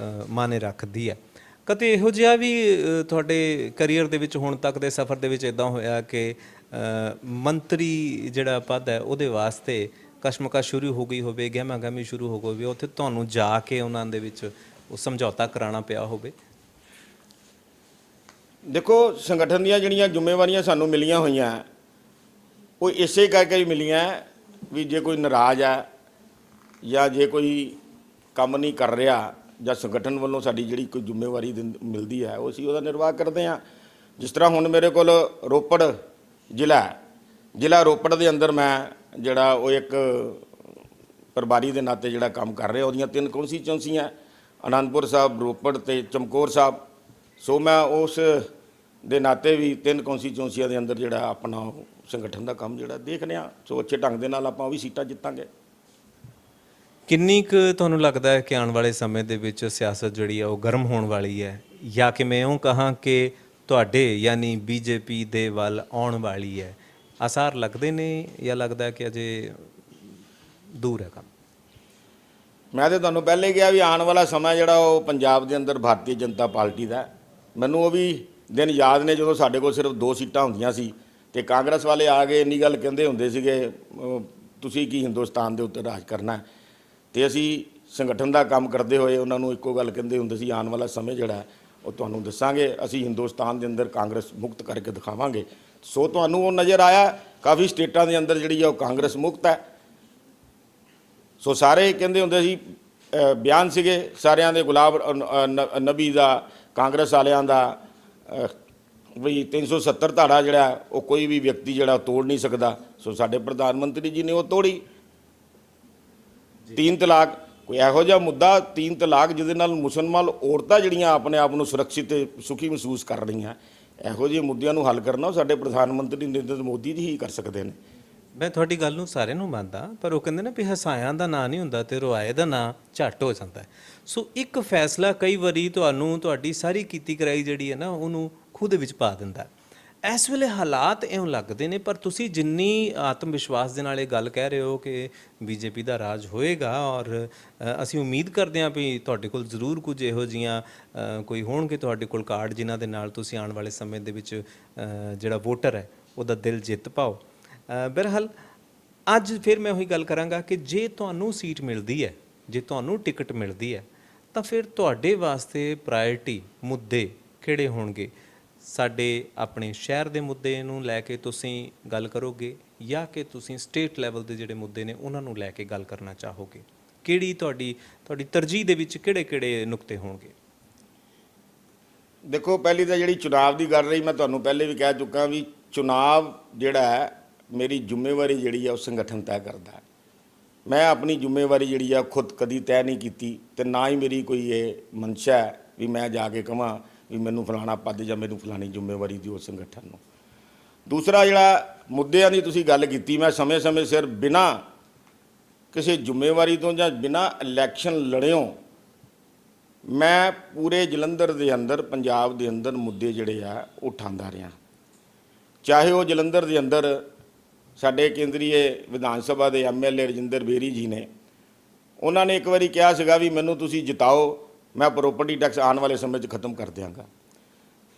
ਮਾਇਨੇ ਰੱਖਦੀ ਹੈ। ਕਦੇ ਇਹੋ ਜਿਹਾ ਵੀ ਤੁਹਾਡੇ ਕੈਰੀਅਰ ਦੇ ਵਿੱਚ ਹੁਣ ਤੱਕ ਦੇ ਸਫ਼ਰ ਦੇ ਵਿੱਚ ਇਦਾਂ ਹੋਇਆ ਕਿ ਮੰਤਰੀ ਜਿਹੜਾ ਪਦ ਹੈ ਉਹਦੇ ਵਾਸਤੇ ਕਸ਼ਮਕਸ਼ ਸ਼ੁਰੂ ਹੋ ਗਈ ਹੋਵੇ, ਗਹਿਮਾ-ਗਹਿਮੀ ਸ਼ੁਰੂ ਹੋ ਗਈ ਹੋਵੇ, ਉੱਥੇ ਤੁਹਾਨੂੰ ਜਾ ਕੇ ਉਹਨਾਂ ਦੇ ਵਿੱਚ ਉਹ ਸਮਝੌਤਾ ਕਰਾਉਣਾ ਪਿਆ ਹੋਵੇ? ਦੇਖੋ, ਸੰਗਠਨ ਦੀਆਂ ਜਿਹੜੀਆਂ ਜ਼ਿੰਮੇਵਾਰੀਆਂ ਸਾਨੂੰ ਮਿਲੀਆਂ ਹੋਈਆਂ ਉਹ ਇਸੇ ਕਰਕੇ ਹੀ ਮਿਲੀਆਂ ਵੀ ਜੇ ਕੋਈ ਨਾਰਾਜ਼ ਆ ਜਾਂ ਜੇ ਕੋਈ ਕੰਮ ਨਹੀਂ ਕਰ ਰਿਹਾ ਜਾਂ ਸੰਗਠਨ ਵੱਲੋਂ ਸਾਡੀ ਜਿਹੜੀ ਕੋਈ ਜ਼ਿੰਮੇਵਾਰੀ ਮਿਲਦੀ ਹੈ ਉਹ ਅਸੀਂ ਉਹਦਾ ਨਿਰਵਾਹ ਕਰਦੇ ਹਾਂ। ਜਿਸ ਤਰ੍ਹਾਂ ਹੁਣ ਮੇਰੇ ਕੋਲ ਰੋਪੜ ਜ਼ਿਲ੍ਹਾ ਰੋਪੜ ਦੇ ਅੰਦਰ ਮੈਂ ਜਿਹੜਾ ਉਹ ਇੱਕ ਪ੍ਰਭਾਰੀ ਦੇ ਨਾਤੇ ਜਿਹੜਾ ਕੰਮ ਕਰ ਰਿਹਾ, ਉਹਦੀਆਂ 3 ਕੌਂਸਟੀਚੁਐਂਸੀਆਂ ਅਨੰਦਪੁਰ ਸਾਹਿਬ, ਰੋਪੜ ਅਤੇ ਚਮਕੌਰ ਸਾਹਿਬ। ਸੋ ਮੈਂ ਉਸ ਦੇ ਨਾਤੇ ਵੀ 3 ਕੌਂਸਟੀਚੁਐਂਸੀਆਂ ਦੇ ਅੰਦਰ ਜਿਹੜਾ ਆਪਣਾ ਸੰਗਠਨ ਦਾ ਕੰਮ ਜਿਹੜਾ ਦੇਖ ਰਿਹਾ। ਸੋ ਅੱਛੇ ਢੰਗ ਦੇ ਨਾਲ ਆਪਾਂ ਉਹ ਵੀ ਸੀਟਾਂ ਜਿੱਤਾਂਗੇ। ਕਿੰਨੀ ਕੁ ਤੁਹਾਨੂੰ ਲੱਗਦਾ ਹੈ ਕਿ ਆਉਣ ਵਾਲੇ ਸਮੇਂ ਦੇ ਵਿੱਚ ਸਿਆਸਤ ਜਿਹੜੀ ਆ ਉਹ ਗਰਮ ਹੋਣ ਵਾਲੀ ਹੈ, ਜਾਂ ਕਿ ਮੈਂ ਉਹ ਕਹਾਂ ਕਿ ਤੁਹਾਡੇ ਯਾਨੀ ਬੀਜੇਪੀ ਦੇ ਵੱਲ ਆਉਣ ਵਾਲੀ ਹੈ? ਆਸਾਰ ਲੱਗਦੇ ਨੇ ਜਾਂ ਲੱਗਦਾ ਕਿ ਅਜੇ ਦੂਰ ਹੈ ਕੰਮ? ਮੈਂ ਤਾਂ ਤੁਹਾਨੂੰ ਪਹਿਲੇ ਕਿਹਾ ਵੀ ਆਉਣ ਵਾਲਾ ਸਮਾਂ ਜਿਹੜਾ ਉਹ ਪੰਜਾਬ ਦੇ ਅੰਦਰ ਭਾਰਤੀ ਜਨਤਾ ਪਾਰਟੀ ਦਾ। ਮੈਨੂੰ ਉਹ ਵੀ ਦਿਨ ਯਾਦ ਨੇ ਜਦੋਂ ਸਾਡੇ ਕੋਲ ਸਿਰਫ 2 ਸੀਟਾਂ ਹੁੰਦੀਆਂ ਸੀ ਤੇ ਕਾਂਗਰਸ ਵਾਲੇ ਆ ਕੇ ਇੰਨੀ ਗੱਲ ਕਹਿੰਦੇ ਹੁੰਦੇ ਸੀਗੇ, ਤੁਸੀਂ ਕੀ ਹਿੰਦੁਸਤਾਨ ਦੇ ਉੱਤੇ ਰਾਜ ਕਰਨਾ। ਤੇ ਅਸੀਂ ਸੰਗਠਨ ਦਾ ਕੰਮ ਕਰਦੇ ਹੋਏ ਉਹਨਾਂ ਨੂੰ ਇੱਕੋ ਗੱਲ ਕਹਿੰਦੇ ਹੁੰਦੇ ਸੀ, ਆਉਣ ਵਾਲਾ ਸਮੇਂ ਜਿਹੜਾ ਉਹ ਤੁਹਾਨੂੰ ਦੱਸਾਂਗੇ, ਅਸੀਂ ਹਿੰਦੁਸਤਾਨ ਦੇ ਅੰਦਰ ਕਾਂਗਰਸ ਮੁਕਤ ਕਰਕੇ ਦਿਖਾਵਾਂਗੇ। ਸੋ ਤੁਹਾਨੂੰ ਉਹ ਨਜ਼ਰ ਆਇਆ, ਕਾਫੀ ਸਟੇਟਾਂ ਦੇ ਅੰਦਰ ਜਿਹੜੀ ਆ ਉਹ ਕਾਂਗਰਸ ਮੁਕਤ ਹੈ। ਸੋ ਸਾਰੇ ਕਹਿੰਦੇ ਹੁੰਦੇ ਸੀ, ਬਿਆਨ ਸੀਗੇ ਸਾਰਿਆਂ ਦੇ, ਗੁਲਾਬ ਨਬੀ ਦਾ, ਕਾਂਗਰਸ ਵਾਲਿਆਂ ਦਾ, ਵੀ 370 ਧਾਰਾ ਜਿਹੜਾ ਉਹ ਕੋਈ ਵੀ ਵਿਅਕਤੀ ਜਿਹੜਾ ਤੋੜ ਨਹੀਂ ਸਕਦਾ। ਸੋ ਸਾਡੇ ਪ੍ਰਧਾਨ ਮੰਤਰੀ ਜੀ ਨੇ ਉਹ ਤੋੜੀ। 3 ਤਲਾਕ ਕੋਈ ਇਹੋ ਜਿਹਾ ਮੁੱਦਾ, 3 ਤਲਾਕ ਜਿਹਦੇ ਨਾਲ ਮੁਸਲਮਾਨ ਔਰਤਾਂ ਜਿਹੜੀਆਂ ਆਪਣੇ ਆਪ ਨੂੰ ਸੁਰੱਖਿਅਤ ਤੇ ਸੁਖੀ ਮਹਿਸੂਸ ਕਰ ਰਹੀਆਂ, ਇਹੋ ਜਿਹੇ ਮੁੱਦਿਆਂ ਨੂੰ ਹੱਲ ਕਰਨਾ ਸਾਡੇ ਪ੍ਰਧਾਨ ਮੰਤਰੀ ਨਰਿੰਦਰ ਮੋਦੀ ਜੀ ਹੀ ਕਰ ਸਕਦੇ ਨੇ। ਮੈਂ ਤੁਹਾਡੀ ਗੱਲ ਨੂੰ ਸਾਰਿਆਂ ਨੂੰ ਮੰਨਦਾ, ਪਰ ਉਹ ਕਹਿੰਦੇ ਨੇ ਵੀ ਹਸਾਇਆਂ ਦਾ ਨਾਂ ਨਹੀਂ ਹੁੰਦਾ ਤੇ ਰੁਆਏ ਦਾ ਨਾਂ ਝੱਟ ਹੋ ਜਾਂਦਾ ਹੈ। ਸੋ ਇੱਕ ਫੈਸਲਾ ਕਈ ਵਾਰੀ ਤੁਹਾਨੂੰ ਤੁਹਾਡੀ ਸਾਰੀ ਕੀਤੀ ਕਰਾਈ ਜਿਹੜੀ ਹੈ ਨਾ ਉਹਨੂੰ ਖੂਹ ਦੇ ਵਿੱਚ ਪਾ ਦਿੰਦਾ। ਇਸ ਵੇਲੇ ਹਾਲਾਤ ਇਉਂ ਲੱਗਦੇ ਨੇ, ਪਰ ਤੁਸੀਂ ਜਿੰਨੀ ਆਤਮ ਵਿਸ਼ਵਾਸ ਦੇ ਨਾਲ ਇਹ ਗੱਲ ਕਹਿ ਰਹੇ ਹੋ ਕਿ ਬੀਜੇਪੀ ਦਾ ਰਾਜ ਹੋਏਗਾ, ਔਰ ਅਸੀਂ ਉਮੀਦ ਕਰਦੇ ਹਾਂ ਵੀ ਤੁਹਾਡੇ ਕੋਲ ਜ਼ਰੂਰ ਕੁਝ ਇਹੋ ਜਿਹੀਆਂ ਕੋਈ ਹੋਣਗੇ ਤੁਹਾਡੇ ਕੋਲ ਕਾਰਡ ਜਿਨ੍ਹਾਂ ਦੇ ਨਾਲ ਤੁਸੀਂ ਆਉਣ ਵਾਲੇ ਸਮੇਂ ਦੇ ਵਿੱਚ ਜਿਹੜਾ ਵੋਟਰ ਹੈ ਉਹਦਾ ਦਿਲ ਜਿੱਤ ਪਾਓ। ਬਹਰਹਾਲ ਅੱਜ ਫਿਰ ਮੈਂ ਉਹੀ ਗੱਲ ਕਰਾਂਗਾ ਕਿ ਜੇ ਤੁਹਾਨੂੰ ਸੀਟ ਮਿਲਦੀ ਹੈ, ਜੇ ਤੁਹਾਨੂੰ ਟਿਕਟ ਮਿਲਦੀ ਹੈ, ਤਾਂ ਫਿਰ ਤੁਹਾਡੇ ਵਾਸਤੇ ਪ੍ਰਾਇਰਟੀ ਮੁੱਦੇ ਕਿਹੜੇ ਹੋਣਗੇ? ਸਾਡੇ ਆਪਣੇ ਸ਼ਹਿਰ ਦੇ ਮੁੱਦੇ ਨੂੰ ਲੈ ਕੇ ਤੁਸੀਂ ਗੱਲ ਕਰੋਗੇ, ਜਾਂ ਕਿ ਤੁਸੀਂ ਸਟੇਟ ਲੈਵਲ ਦੇ ਜਿਹੜੇ ਮੁੱਦੇ ਨੇ ਉਹਨਾਂ ਨੂੰ ਲੈ ਕੇ ਗੱਲ ਕਰਨਾ ਚਾਹੋਗੇ? ਕਿਹੜੀ ਤੁਹਾਡੀ ਤਰਜੀਹ ਦੇ ਵਿੱਚ ਕਿਹੜੇ ਨੁਕਤੇ ਹੋਣਗੇ? ਦੇਖੋ, ਪਹਿਲੀ ਤਾਂ ਜਿਹੜੀ ਚੁਣਾਵ ਦੀ ਗੱਲ ਰਹੀ, ਮੈਂ ਤੁਹਾਨੂੰ ਪਹਿਲੇ ਵੀ ਕਹਿ ਚੁੱਕਾ ਵੀ ਚੁਣਾਵ ਜਿਹੜਾ ਹੈ ਮੇਰੀ ਜ਼ਿੰਮੇਵਾਰੀ ਜਿਹੜੀ ਆ ਉਹ ਸੰਗਠਨ ਤੈਅ ਕਰਦਾ ਹੈ। ਮੈਂ ਆਪਣੀ ਜ਼ਿੰਮੇਵਾਰੀ ਜਿਹੜੀ ਆ ਖੁਦ ਕਦੀ ਤੈਅ ਨਹੀਂ ਕੀਤੀ, ਤੇ ਨਾ ਹੀ ਮੇਰੀ ਕੋਈ ਇਹ ਮਨਸ਼ਾ ਹੈ ਵੀ ਮੈਂ ਜਾ ਕੇ ਕਹਾਂ ਵੀ ਮੈਨੂੰ ਫਲਾਣਾ ਪਦ ਜਾਂ ਮੈਨੂੰ ਫਲਾਣੀ ਜ਼ਿੰਮੇਵਾਰੀ ਦਿਓ ਸੰਗਠਨ ਨੂੰ। ਦੂਸਰਾ ਜਿਹੜਾ ਮੁੱਦਿਆਂ ਦੀ ਤੁਸੀਂ ਗੱਲ ਕੀਤੀ, ਮੈਂ ਸਮੇਂ-ਸਮੇਂ ਸਿਰ ਬਿਨਾਂ ਕਿਸੇ ਜ਼ਿੰਮੇਵਾਰੀ ਤੋਂ ਜਾਂ ਬਿਨਾਂ ਇਲੈਕਸ਼ਨ ਲੜਿਓ ਮੈਂ ਪੂਰੇ ਜਲੰਧਰ ਦੇ ਅੰਦਰ, ਪੰਜਾਬ ਦੇ ਅੰਦਰ ਮੁੱਦੇ ਜਿਹੜੇ ਆ ਉਠਾਉਂਦਾ ਰਿਹਾ। ਚਾਹੇ ਉਹ ਜਲੰਧਰ ਦੇ ਅੰਦਰ ਸਾਡੇ ਕੇਂਦਰੀ ਵਿਧਾਨ ਸਭਾ ਦੇ MLA ਰਜਿੰਦਰ ਬੇਰੀ ਜੀ ਨੇ, ਉਹਨਾਂ ਨੇ ਇੱਕ ਵਾਰੀ ਕਿਹਾ ਸੀਗਾ ਵੀ ਮੈਨੂੰ ਤੁਸੀਂ ਜਿਤਾਓ, ਮੈਂ ਪ੍ਰੋਪਰਟੀ ਟੈਕਸ ਆਉਣ ਵਾਲੇ ਸਮੇਂ 'ਚ ਖਤਮ ਕਰ ਦਿਆਂਗਾ।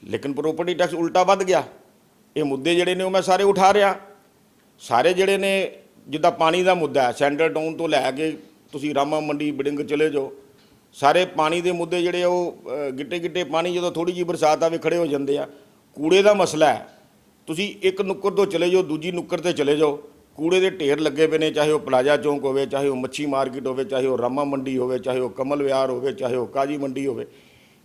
ਲੇਕਿਨ ਪ੍ਰੋਪਰਟੀ ਟੈਕਸ ਉਲਟਾ ਵੱਧ ਗਿਆ। ਇਹ ਮੁੱਦੇ ਜਿਹੜੇ ਨੇ ਉਹ ਮੈਂ ਸਾਰੇ ਉਠਾ ਰਿਹਾ। ਸਾਰੇ ਜਿਹੜੇ ਨੇ, ਜਿੱਦਾਂ ਪਾਣੀ ਦਾ ਮੁੱਦਾ ਹੈ, ਸੈਂਟਰਲ ਟਾਊਨ ਤੋਂ ਲੈ ਕੇ ਤੁਸੀਂ ਰਾਮਾ ਮੰਡੀ ਬਿਡਿੰਗ ਚਲੇ ਜਾਓ, ਸਾਰੇ ਪਾਣੀ ਦੇ ਮੁੱਦੇ ਜਿਹੜੇ ਉਹ ਗਿੱਟੇ ਪਾਣੀ ਜਦੋਂ ਥੋੜ੍ਹੀ ਜਿਹੀ ਬਰਸਾਤ ਆਵੇ ਖੜੇ ਹੋ ਜਾਂਦੇ ਆ। ਕੂੜੇ ਦਾ ਮਸਲਾ ਹੈ, ਤੁਸੀਂ ਇੱਕ ਨੁੱਕਰ ਤੋਂ ਚਲੇ ਜਾਓ, ਦੂਜੀ ਨੁੱਕਰ 'ਤੇ ਚਲੇ ਜਾਓ, ਕੂੜੇ ਦੇ ਢੇਰ ਲੱਗੇ ਪਏ ਨੇ, ਚਾਹੇ ਉਹ ਪਲਾਜ਼ਾ ਚੌਂਕ ਹੋਵੇ, ਚਾਹੇ ਉਹ ਮੱਛੀ ਮਾਰਕੀਟ ਹੋਵੇ, ਚਾਹੇ ਉਹ ਰਾਮਾ ਮੰਡੀ ਹੋਵੇ, ਚਾਹੇ ਉਹ ਕਮਲ ਵਿਹਾਰ ਹੋਵੇ, ਚਾਹੇ ਉਹ ਕਾਜੀ ਮੰਡੀ ਹੋਵੇ।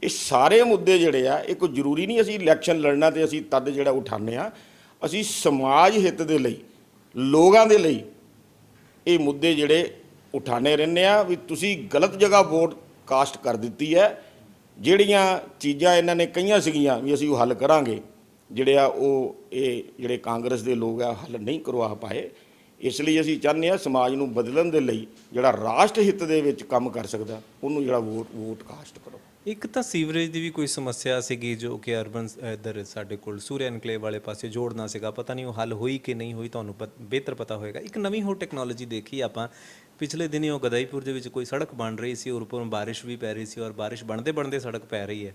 ਇਹ ਸਾਰੇ ਮੁੱਦੇ ਜਿਹੜੇ ਆ, ਇਹ ਕੋਈ ਜ਼ਰੂਰੀ ਨਹੀਂ ਅਸੀਂ ਇਲੈਕਸ਼ਨ ਲੜਨਾ ਤੇ ਅਸੀਂ ਤਦ ਜਿਹੜਾ ਉਠਾਉਂਦੇ ਆ। ਅਸੀਂ ਸਮਾਜ ਹਿੱਤ ਦੇ ਲਈ, ਲੋਕਾਂ ਦੇ ਲਈ ਇਹ ਮੁੱਦੇ ਜਿਹੜੇ ਉਠਾਣੇ ਰਹਿੰਦੇ ਆ। ਵੀ ਤੁਸੀਂ ਗਲਤ ਜਗ੍ਹਾ ਵੋਟ ਕਾਸਟ ਕਰ ਦਿੱਤੀ ਹੈ। ਜਿਹੜੀਆਂ ਚੀਜ਼ਾਂ ਇਹਨਾਂ ਨੇ ਕਹੀਆਂ ਸੀਗੀਆਂ ਵੀ ਅਸੀਂ ਉਹ ਹੱਲ ਕਰਾਂਗੇ, ਜਿਹੜੇ ਆ ਉਹ ਇਹ ਜਿਹੜੇ ਕਾਂਗਰਸ ਦੇ ਲੋਕ ਆ ਹੱਲ ਨਹੀਂ ਕਰਵਾ ਪਾਏ। ਇਸ ਲਈ ਅਸੀਂ ਚਾਹੁੰਦੇ ਹਾਂ ਸਮਾਜ ਨੂੰ ਬਦਲਣ ਦੇ ਲਈ ਜਿਹੜਾ ਰਾਸ਼ਟਰ ਹਿੱਤ ਦੇ ਵਿੱਚ ਕੰਮ ਕਰ ਸਕਦਾ ਉਹਨੂੰ ਜਿਹੜਾ ਵੋਟ ਕਾਸਟ ਕਰੋ। ਇੱਕ ਤਾਂ ਸੀਵਰੇਜ ਦੀ ਵੀ ਕੋਈ ਸਮੱਸਿਆ ਸੀਗੀ ਜੋ ਕਿ ਅਰਬਨ ਇੱਧਰ ਸਾਡੇ ਕੋਲ ਸੂਰਿਆ ਐਨਕਲੇਵ ਵਾਲੇ ਪਾਸੇ ਜੋੜਨਾ ਸੀਗਾ, ਪਤਾ ਨਹੀਂ ਉਹ ਹੱਲ ਹੋਈ ਕਿ ਨਹੀਂ ਹੋਈ, ਤੁਹਾਨੂੰ ਬਿਹਤਰ ਪਤਾ ਹੋਏਗਾ। ਇੱਕ ਨਵੀਂ ਹੋਰ ਟੈਕਨੋਲੋਜੀ ਦੇਖੀ ਆਪਾਂ ਪਿਛਲੇ ਦਿਨੀ, ਉਹ ਗਦਾਈਪੁਰ ਦੇ ਵਿੱਚ ਕੋਈ ਸੜਕ ਬਣ ਰਹੀ ਸੀ ਔਰ ਉੱਪਰੋਂ ਬਾਰਿਸ਼ ਵੀ ਪੈ ਰਹੀ ਸੀ ਔਰ ਬਾਰਿਸ਼ ਬਣਦੇ ਬਣਦੇ ਸੜਕ ਪੈ ਰਹੀ ਹੈ।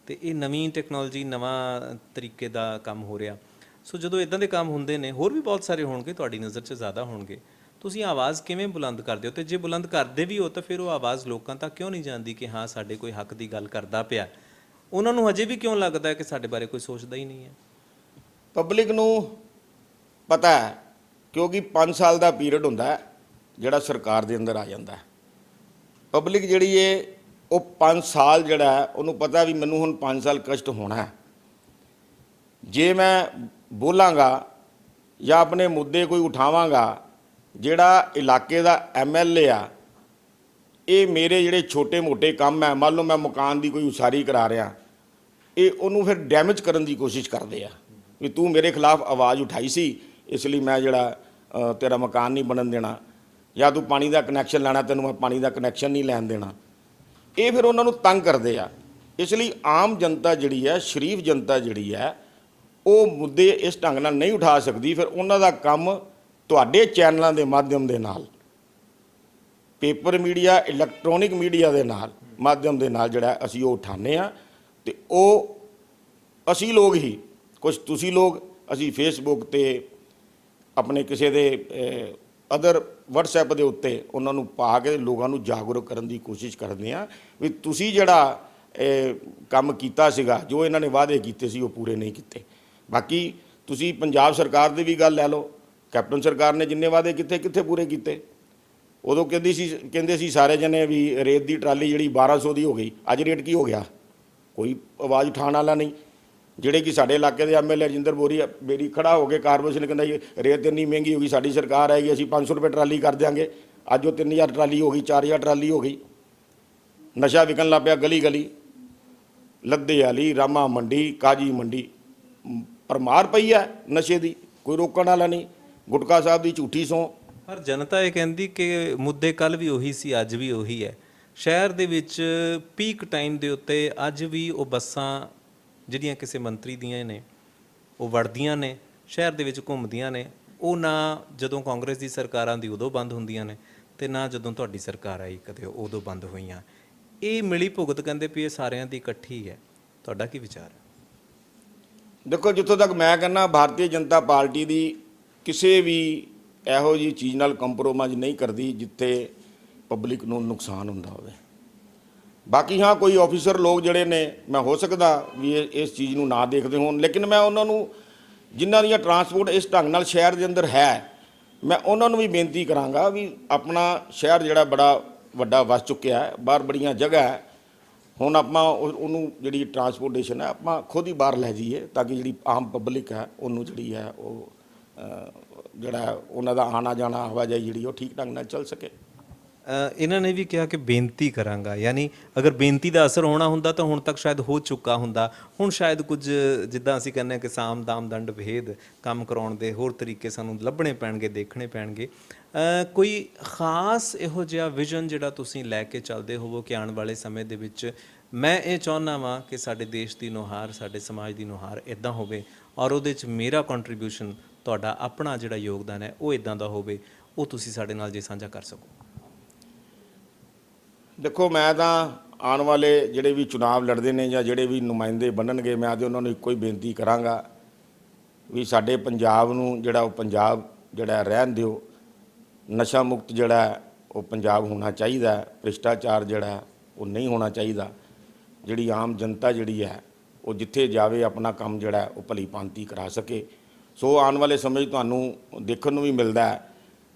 ਤੇ ਇਹ ਨਵੀਂ ਟੈਕਨੋਲੋਜੀ, ਨਵਾਂ ਤਰੀਕੇ ਦਾ ਕੰਮ ਹੋ ਰਿਹਾ। ਸੋ ਜਦੋਂ ਇਦਾਂ ਦੇ ਕੰਮ ਹੁੰਦੇ ਨੇ, ਹੋਰ ਵੀ ਬਹੁਤ ਸਾਰੇ ਹੋਣਗੇ, ਤੁਹਾਡੀ ਨਜ਼ਰ 'ਚ ਜ਼ਿਆਦਾ ਹੋਣਗੇ, ਤੁਸੀਂ ਆਵਾਜ਼ ਕਿਵੇਂ ਬੁਲੰਦ ਕਰਦੇ ਹੋ? ਤੇ ਜੇ ਬੁਲੰਦ ਕਰਦੇ ਵੀ ਹੋ ਤਾਂ ਫਿਰ ਉਹ ਆਵਾਜ਼ ਲੋਕਾਂ ਤੱਕ ਕਿਉਂ ਨਹੀਂ ਜਾਂਦੀ ਕਿ ਹਾਂ ਸਾਡੇ ਕੋਈ ਹੱਕ ਦੀ ਗੱਲ ਕਰਦਾ ਪਿਆ? ਉਹਨਾਂ ਨੂੰ ਹਜੇ ਵੀ ਕਿਉਂ ਲੱਗਦਾ ਹੈ ਕਿ ਸਾਡੇ ਬਾਰੇ ਕੋਈ ਸੋਚਦਾ ਹੀ ਨਹੀਂ ਹੈ? ਪਬਲਿਕ ਨੂੰ ਪਤਾ ਹੈ, ਕਿਉਂਕਿ 5 ਸਾਲ ਦਾ ਪੀਰੀਅਡ ਹੁੰਦਾ ਹੈ ਜਿਹੜਾ ਸਰਕਾਰ ਦੇ ਅੰਦਰ ਆ ਜਾਂਦਾ ਹੈ। ਪਬਲਿਕ ਜਿਹੜੀ ਹੈ ਉਹ 5 ਸਾਲ ਜਿਹੜਾ ਹੈ ਉਹਨੂੰ ਪਤਾ ਵੀ ਮੈਨੂੰ ਹੁਣ 5 ਸਾਲ ਕਸ਼ਟ ਹੋਣਾ ਹੈ। ਜੇ ਮੈਂ ਬੋਲਾਂਗਾ ਜਾਂ ਆਪਣੇ ਮੁੱਦੇ ਕੋਈ ਉਠਾਵਾਂਗਾ, ਜਿਹੜਾ ਇਲਾਕੇ ਦਾ MLA ਆ, ਇਹ ਮੇਰੇ ਜਿਹੜੇ ਛੋਟੇ ਮੋਟੇ ਕੰਮ ਹੈ, ਮੰਨ ਲਓ ਮੈਂ ਮਕਾਨ ਦੀ ਕੋਈ ਉਸਾਰੀ ਕਰਾ ਰਿਹਾ, ਇਹ ਉਹਨੂੰ ਫਿਰ ਡੈਮੇਜ ਕਰਨ ਦੀ ਕੋਸ਼ਿਸ਼ ਕਰਦੇ ਆ ਵੀ ਤੂੰ ਮੇਰੇ ਖਿਲਾਫ ਆਵਾਜ਼ ਉਠਾਈ ਸੀ ਇਸ ਲਈ ਮੈਂ ਜਿਹੜਾ ਤੇਰਾ ਮਕਾਨ ਨਹੀਂ ਬਣਨ ਦੇਣਾ, ਜਾਂ ਤੂੰ ਪਾਣੀ ਦਾ ਕਨੈਕਸ਼ਨ ਲੈਣਾ ਤੈਨੂੰ ਮੈਂ ਪਾਣੀ ਦਾ ਕਨੈਕਸ਼ਨ ਨਹੀਂ ਲੈਣ ਦੇਣਾ। ਇਹ ਫਿਰ ਉਹਨਾਂ ਨੂੰ ਤੰਗ ਕਰਦੇ ਆ। ਇਸ ਲਈ ਆਮ ਜਨਤਾ ਜਿਹੜੀ ਹੈ, ਸ਼ਰੀਫ ਜਨਤਾ ਜਿਹੜੀ ਹੈ, ਉਹ ਮੁੱਦੇ ਇਸ ਢੰਗ ਨਾਲ ਨਹੀਂ ਉਠਾ ਸਕਦੀ। ਫਿਰ ਉਹਨਾਂ ਦਾ ਕੰਮ ਤੁਹਾਡੇ ਚੈਨਲਾਂ ਦੇ ਮਾਧਿਅਮ ਦੇ ਨਾਲ, ਪੇਪਰ ਮੀਡੀਆ, ਇਲੈਕਟ੍ਰੋਨਿਕ ਮੀਡੀਆ ਦੇ ਨਾਲ ਮਾਧਿਅਮ ਦੇ ਨਾਲ ਜਿਹੜਾ ਅਸੀਂ ਉਹ ਉਠਾਉਂਦੇ ਆ। ਤੇ ਉਹ ਅਸੀਂ ਲੋਕ ਹੀ, ਕੁਝ ਤੁਸੀਂ ਲੋਕ, ਅਸੀਂ ਫੇਸਬੁੱਕ ਤੇ ਆਪਣੇ ਕਿਸੇ ਦੇ ਅਦਰ WhatsApp ਦੇ ਉੱਤੇ ਉਹਨਾਂ ਨੂੰ ਪਾ ਕੇ ਲੋਕਾਂ ਨੂੰ ਜਾਗਰੂਕ ਕਰਨ ਦੀ ਕੋਸ਼ਿਸ਼ ਕਰਦੇ ਆ ਵੀ ਤੁਸੀਂ ਜਿਹੜਾ ਕੰਮ ਕੀਤਾ ਸੀਗਾ, ਜੋ ਇਹਨਾਂ ਨੇ ਵਾਅਦੇ ਕੀਤੇ ਸੀ ਉਹ ਪੂਰੇ ਨਹੀਂ ਕੀਤੇ। ਬਾਕੀ ਤੁਸੀਂ ਪੰਜਾਬ ਸਰਕਾਰ ਦੀ ਵੀ ਗੱਲ ਲੈ ਲਓ, ਕੈਪਟਨ ਸਰਕਾਰ ਨੇ ਜਿੰਨੇ ਵਾਅਦੇ ਕੀਤੇ ਕਿੱਥੇ ਪੂਰੇ ਕੀਤੇ? ਉਦੋਂ ਕਹਿੰਦੇ ਸੀ ਸਾਰੇ ਜਣੇ ਵੀ ਰੇਤ ਦੀ ਟਰਾਲੀ ਜਿਹੜੀ 1200 ਦੀ ਹੋ ਗਈ, ਅੱਜ ਰੇਟ ਕੀ ਹੋ ਗਿਆ? ਕੋਈ ਆਵਾਜ਼ ਉਠਾਉਣ ਵਾਲਾ ਨਹੀਂ। ਜਿਹੜੇ ਕਿ ਸਾਡੇ ਇਲਾਕੇ ਦੇ MLA ਰਜਿੰਦਰ ਬੇਰੀ ਖੜਾ ਹੋ ਕੇ ਕਾਰਪੋਰੇਸ਼ਨ ਕਹਿੰਦਾ ਜੀ ਰੇਤ ਇੰਨੀ ਮਹਿੰਗੀ ਹੋ ਗਈ, ਸਾਡੀ ਸਰਕਾਰ ਆਏਗੀ ਅਸੀਂ 500 ਰੁਪਏ ਟਰਾਲੀ ਕਰ ਦਿਆਂਗੇ। ਅੱਜ ਉਹ 3000 ਟਰਾਲੀ ਹੋ ਗਈ, 4000 ਟਰਾਲੀ ਹੋ ਗਈ। ਨਸ਼ਾ ਵਿਕਣ ਲੱਗ ਪਿਆ ਗਲੀ ਗਲੀ, ਲੱਦੇ ਵਾਲੀ, ਰਾਮਾ ਮੰਡੀ, ਕਾਜੀ ਮੰਡੀ, ਪਰਮਾਰ ਪਈ ਹੈ ਨਸ਼ੇ ਦੀ, ਕੋਈ ਰੋਕਣ ਵਾਲਾ ਨਹੀਂ। ਗੁਟਕਾ ਸਾਹਿਬ ਦੀ ਝੂਠੀ ਸਹੁੰ। ਪਰ ਜਨਤਾ ਇਹ ਕਹਿੰਦੀ ਕਿ ਮੁੱਦੇ ਕੱਲ੍ਹ ਵੀ ਉਹੀ ਸੀ, ਅੱਜ ਵੀ ਉਹੀ ਹੈ। ਸ਼ਹਿਰ ਦੇ ਵਿੱਚ ਪੀਕ ਟਾਈਮ ਦੇ ਉੱਤੇ ਅੱਜ ਵੀ ਉਹ ਬੱਸਾਂ ਜਿਹੜੀਆਂ ਕਿਸੇ ਮੰਤਰੀ ਦੀਆਂ ਨੇ ਉਹ ਵੜਦੀਆਂ ਨੇ, ਸ਼ਹਿਰ ਦੇ ਵਿੱਚ ਘੁੰਮਦੀਆਂ ਨੇ। ਉਹ ਨਾ ਜਦੋਂ ਕਾਂਗਰਸ ਦੀ ਸਰਕਾਰਾਂ ਦੀ ਉਦੋਂ ਬੰਦ ਹੁੰਦੀਆਂ ਨੇ ਤੇ ਨਾ ਜਦੋਂ ਤੁਹਾਡੀ ਸਰਕਾਰ ਆਈ ਕਦੇ ਉਦੋਂ ਬੰਦ ਹੋਈਆਂ। ਇਹ ਮਿਲੀ ਭੁਗਤ ਕਹਿੰਦੇ ਵੀ ਇਹ ਸਾਰਿਆਂ ਦੀ ਇਕੱਠੀ ਹੈ। ਤੁਹਾਡਾ ਕੀ ਵਿਚਾਰ ਹੈ? ਦੇਖੋ, ਜਿੱਥੋਂ ਤੱਕ ਮੈਂ ਕਹਿੰਦਾ ਭਾਰਤੀ ਜਨਤਾ ਪਾਰਟੀ ਦੀ ਕਿਸੇ ਵੀ ਇਹੋ ਜਿਹੀ ਚੀਜ਼ ਨਾਲ ਕੰਪਰੋਮਾਈਜ਼ ਨਹੀਂ ਕਰਦੀ ਜਿੱਥੇ ਪਬਲਿਕ ਨੂੰ ਨੁਕਸਾਨ ਹੁੰਦਾ ਹੋਵੇ। ਬਾਕੀ ਹਾਂ, ਕੋਈ ਆਫੀਸਰ ਲੋਕ ਜਿਹੜੇ ਨੇ, ਮੈਂ ਹੋ ਸਕਦਾ ਵੀ ਇਸ ਚੀਜ਼ ਨੂੰ ਨਾ ਦੇਖਦੇ ਹੋਣ, ਲੇਕਿਨ ਮੈਂ ਉਹਨਾਂ ਨੂੰ ਜਿਨ੍ਹਾਂ ਦੀਆਂ ਟਰਾਂਸਪੋਰਟ ਇਸ ਢੰਗ ਨਾਲ ਸ਼ਹਿਰ ਦੇ ਅੰਦਰ ਹੈ, ਮੈਂ ਉਹਨਾਂ ਨੂੰ ਵੀ ਬੇਨਤੀ ਕਰਾਂਗਾ ਵੀ ਆਪਣਾ ਸ਼ਹਿਰ ਜਿਹੜਾ ਬੜਾ ਵੱਡਾ ਵਸ ਚੁੱਕਿਆ ਹੈ, ਬਾਹਰ ਬੜੀਆਂ ਜਗ੍ਹਾ ਹੈ, ਹੁਣ ਆਪਾਂ ਉਹਨੂੰ ਜਿਹੜੀ ਟਰਾਂਸਪੋਰਟੇਸ਼ਨ ਹੈ ਆਪਾਂ ਖੁਦ ਹੀ ਬਾਹਰ ਲੈ ਜਾਈਏ ਤਾਂ ਕਿ ਜਿਹੜੀ ਆਮ ਪਬਲਿਕ ਹੈ ਉਹਨੂੰ ਜਿਹੜੀ ਹੈ ਉਹ ਜਿਹੜਾ ਉਹਨਾਂ ਦਾ ਆਉਣਾ ਜਾਣਾ ਆਵਾਜਾਈ ਜਿਹੜੀ ਉਹ ਠੀਕ ਢੰਗ ਨਾਲ ਚੱਲ ਸਕੇ। ਇਹਨਾਂ ਨੇ ਵੀ ਕਿਹਾ ਕਿ ਬੇਨਤੀ ਕਰਾਂਗਾ, ਯਾਨੀ ਅਗਰ ਬੇਨਤੀ ਦਾ ਅਸਰ ਹੋਣਾ ਹੁੰਦਾ ਤਾਂ ਹੁਣ ਤੱਕ ਸ਼ਾਇਦ ਹੋ ਚੁੱਕਾ ਹੁੰਦਾ। ਹੁਣ ਸ਼ਾਇਦ ਕੁਝ ਜਿੱਦਾਂ ਅਸੀਂ ਕਹਿੰਦੇ ਹਾਂ ਕਿ ਸਾਮ ਦਾਮ ਦੰਡ ਭੇਦ ਕੰਮ ਕਰਾਉਣ ਦੇ ਹੋਰ ਤਰੀਕੇ ਸਾਨੂੰ ਲੱਭਣੇ ਪੈਣਗੇ, ਦੇਖਣੇ ਪੈਣਗੇ। ਕੋਈ ਖਾਸ ਇਹੋ ਜਿਹਾ ਵਿਜ਼ਨ ਜਿਹੜਾ ਤੁਸੀਂ ਲੈ ਕੇ ਚੱਲਦੇ ਹੋਵੋ ਕਿ ਆਉਣ ਵਾਲੇ ਸਮੇਂ ਦੇ ਵਿੱਚ ਮੈਂ ਇਹ ਚਾਹੁੰਦਾ ਵਾਂ ਕਿ ਸਾਡੇ ਦੇਸ਼ ਦੀ ਨੁਹਾਰ, ਸਾਡੇ ਸਮਾਜ ਦੀ ਨੁਹਾਰ ਇੱਦਾਂ ਹੋਵੇ ਔਰ ਉਹਦੇ 'ਚ ਮੇਰਾ ਕੰਟਰੀਬਿਊਸ਼ਨ, ਤੁਹਾਡਾ ਆਪਣਾ ਜਿਹੜਾ ਯੋਗਦਾਨ ਹੈ ਉਹ ਇੱਦਾਂ ਦਾ ਹੋਵੇ, ਉਹ ਤੁਸੀਂ ਸਾਡੇ ਨਾਲ ਜੇ ਸਾਂਝਾ ਕਰ ਸਕੋ? ਦੇਖੋ, ਮੈਂ ਤਾਂ ਆਉਣ ਵਾਲੇ ਜਿਹੜੇ ਵੀ ਚੁਣਾਵ ਲੜਦੇ ਨੇ ਜਾਂ ਜਿਹੜੇ ਵੀ ਨੁਮਾਇੰਦੇ ਬਣਨਗੇ, ਮੈਂ ਤਾਂ ਉਹਨਾਂ ਨੂੰ ਇੱਕੋ ਹੀ ਬੇਨਤੀ ਕਰਾਂਗਾ ਵੀ ਸਾਡੇ ਪੰਜਾਬ ਨੂੰ ਜਿਹੜਾ ਉਹ ਪੰਜਾਬ ਜਿਹੜਾ ਰਹਿਣ ਦਿਓ। ਨਸ਼ਾ ਮੁਕਤ ਜਿਹੜਾ ਉਹ ਪੰਜਾਬ ਹੋਣਾ ਚਾਹੀਦਾ, ਭ੍ਰਿਸ਼ਟਾਚਾਰ ਜਿਹੜਾ ਉਹ ਨਹੀਂ ਹੋਣਾ ਚਾਹੀਦਾ। ਜਿਹੜੀ ਆਮ ਜਨਤਾ ਜਿਹੜੀ ਹੈ ਉਹ ਜਿੱਥੇ ਜਾਵੇ ਆਪਣਾ ਕੰਮ ਜਿਹੜਾ ਉਹ ਭਲੀ ਭਾਂਤੀ ਕਰਾ ਸਕੇ। ਸੋ ਆਉਣ ਵਾਲੇ ਸਮੇਂ 'ਚ ਤੁਹਾਨੂੰ ਦੇਖਣ ਨੂੰ ਵੀ ਮਿਲਦਾ ਹੈ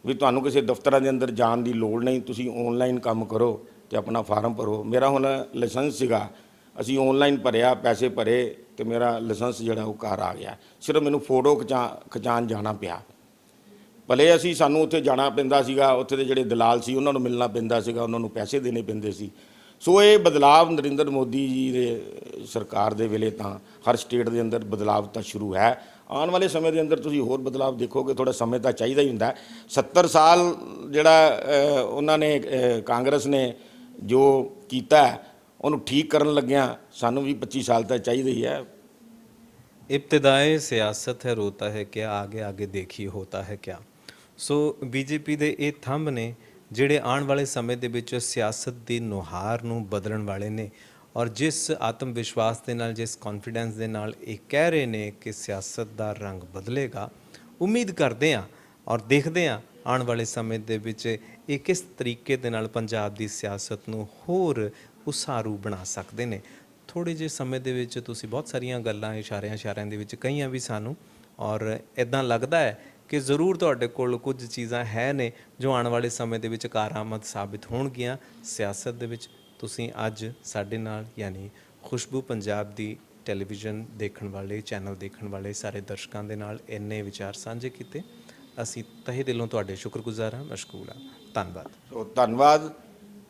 ਵੀ ਤੁਹਾਨੂੰ ਕਿਸੇ ਦਫ਼ਤਰਾਂ ਦੇ ਅੰਦਰ ਜਾਣ ਦੀ ਲੋੜ ਨਹੀਂ, ਤੁਸੀਂ ਆਨਲਾਈਨ ਕੰਮ ਕਰੋ ਤੇ ਆਪਣਾ ਫਾਰਮ ਭਰੋ। ਮੇਰਾ ਹੁਣ ਲਾਇਸੈਂਸ ਸੀਗਾ ਅਸੀਂ ਆਨਲਾਈਨ ਭਰਿਆ, ਪੈਸੇ ਭਰੇ ਤੇ ਮੇਰਾ ਲਾਇਸੈਂਸ ਜਿਹੜਾ ਉਹ ਘਰ ਆ ਗਿਆ। ਸਿਰਫ ਮੈਨੂੰ ਫੋਟੋ ਖਿਚਾਉਣ ਜਾਣਾ ਪਿਆ। ਭਲੇ ਅਸੀਂ ਸਾਨੂੰ ਉੱਥੇ ਜਾਣਾ ਪੈਂਦਾ ਸੀਗਾ, ਉੱਥੇ ਦੇ ਜਿਹੜੇ ਦਲਾਲ ਸੀ ਉਹਨਾਂ ਨੂੰ ਮਿਲਣਾ ਪੈਂਦਾ ਸੀਗਾ, ਉਹਨਾਂ ਨੂੰ ਪੈਸੇ ਦੇਣੇ ਪੈਂਦੇ ਸੀ। ਸੋ ਇਹ ਬਦਲਾਵ ਨਰਿੰਦਰ ਮੋਦੀ ਜੀ ਦੇ ਸਰਕਾਰ ਦੇ ਵੇਲੇ ਤਾਂ ਹਰ ਸਟੇਟ ਦੇ ਅੰਦਰ ਬਦਲਾਵ ਤਾਂ ਸ਼ੁਰੂ ਹੈ। ਆਉਣ ਵਾਲੇ ਸਮੇਂ ਦੇ ਅੰਦਰ ਤੁਸੀਂ ਹੋਰ ਬਦਲਾਵ ਦੇਖੋਗੇ। ਥੋੜਾ ਸਮੇਂ ਤਾਂ ਚਾਹੀਦਾ ਹੀ ਹੁੰਦਾ। 70 ਸਾਲ ਜਿਹੜਾ ਉਹਨਾਂ ਨੇ ਕਾਂਗਰਸ ਨੇ ਜੋ ਕੀਤਾ ਉਹਨੂੰ ਠੀਕ ਕਰਨ ਲੱਗਿਆਂ ਸਾਨੂੰ ਵੀ 25 ਸਾਲ ਤਾਂ ਚਾਹੀਦੇ ਹੀ ਹੈ। इब्तदाए सियासत है रोता है क्या, आगे आगे देखिए होता है क्या। ਸੋ ਬੀਜੇਪੀ ਦੇ ਇਹ ਥੰਮ ਨੇ ਜਿਹੜੇ ਆਉਣ ਵਾਲੇ ਸਮੇਂ ਦੇ ਵਿੱਚ ਸਿਆਸਤ ਦੀ ਨੁਹਾਰ ਨੂੰ ਬਦਲਣ ਵਾਲੇ ਨੇ, ਔਰ ਜਿਸ ਆਤਮ ਵਿਸ਼ਵਾਸ ਦੇ ਨਾਲ, ਜਿਸ ਕੌਨਫੀਡੈਂਸ ਦੇ ਨਾਲ ਇਹ ਕਹਿ ਰਹੇ ਨੇ ਕਿ ਸਿਆਸਤ ਦਾ ਰੰਗ ਬਦਲੇਗਾ, ਉਮੀਦ ਕਰਦੇ ਹਾਂ ਔਰ ਦੇਖਦੇ ਹਾਂ ਆਉਣ ਵਾਲੇ ਸਮੇਂ ਦੇ ਵਿੱਚ ਇਹ ਕਿਸ ਤਰੀਕੇ ਦੇ ਨਾਲ ਪੰਜਾਬ ਦੀ ਸਿਆਸਤ ਨੂੰ ਹੋਰ ਉਸਾਰੂ ਬਣਾ ਸਕਦੇ ਨੇ। ਥੋੜ੍ਹੇ ਜਿਹੇ ਸਮੇਂ ਦੇ ਵਿੱਚ ਤੁਸੀਂ ਬਹੁਤ ਸਾਰੀਆਂ ਗੱਲਾਂ ਇਸ਼ਾਰਿਆਂ ਦੇ ਵਿੱਚ ਕਹੀਆਂ ਵੀ ਸਾਨੂੰ, ਔਰ ਇੱਦਾਂ ਲੱਗਦਾ ਹੈ ਕਿ ਜ਼ਰੂਰ ਤੁਹਾਡੇ ਕੋਲ ਕੁਝ ਚੀਜ਼ਾਂ ਹੈ ਨੇ ਜੋ ਆਉਣ ਵਾਲੇ ਸਮੇਂ ਦੇ ਵਿੱਚ ਕਾਰਾਮਦ ਸਾਬਿਤ ਹੋਣਗੀਆਂ ਸਿਆਸਤ ਦੇ ਵਿੱਚ। ਤੁਸੀਂ ਅੱਜ ਸਾਡੇ ਨਾਲ ਯਾਨੀ ਖੁਸ਼ਬੂ ਪੰਜਾਬ ਦੀ ਟੈਲੀਵਿਜ਼ਨ ਦੇਖਣ ਵਾਲੇ, ਚੈਨਲ ਦੇਖਣ ਵਾਲੇ ਸਾਰੇ ਦਰਸ਼ਕਾਂ ਦੇ ਨਾਲ ਇੰਨੇ ਵਿਚਾਰ ਸਾਂਝੇ ਕੀਤੇ। ਅਸੀਂ ਤਹਿ ਦਿਲੋਂ ਤੁਹਾਡੇ ਸ਼ੁਕਰਗੁਜ਼ਾਰ ਹਾਂ, ਮਸ਼ਕੂਰ ਹਾਂ। ਧੰਨਵਾਦ। ਸੋ ਧੰਨਵਾਦ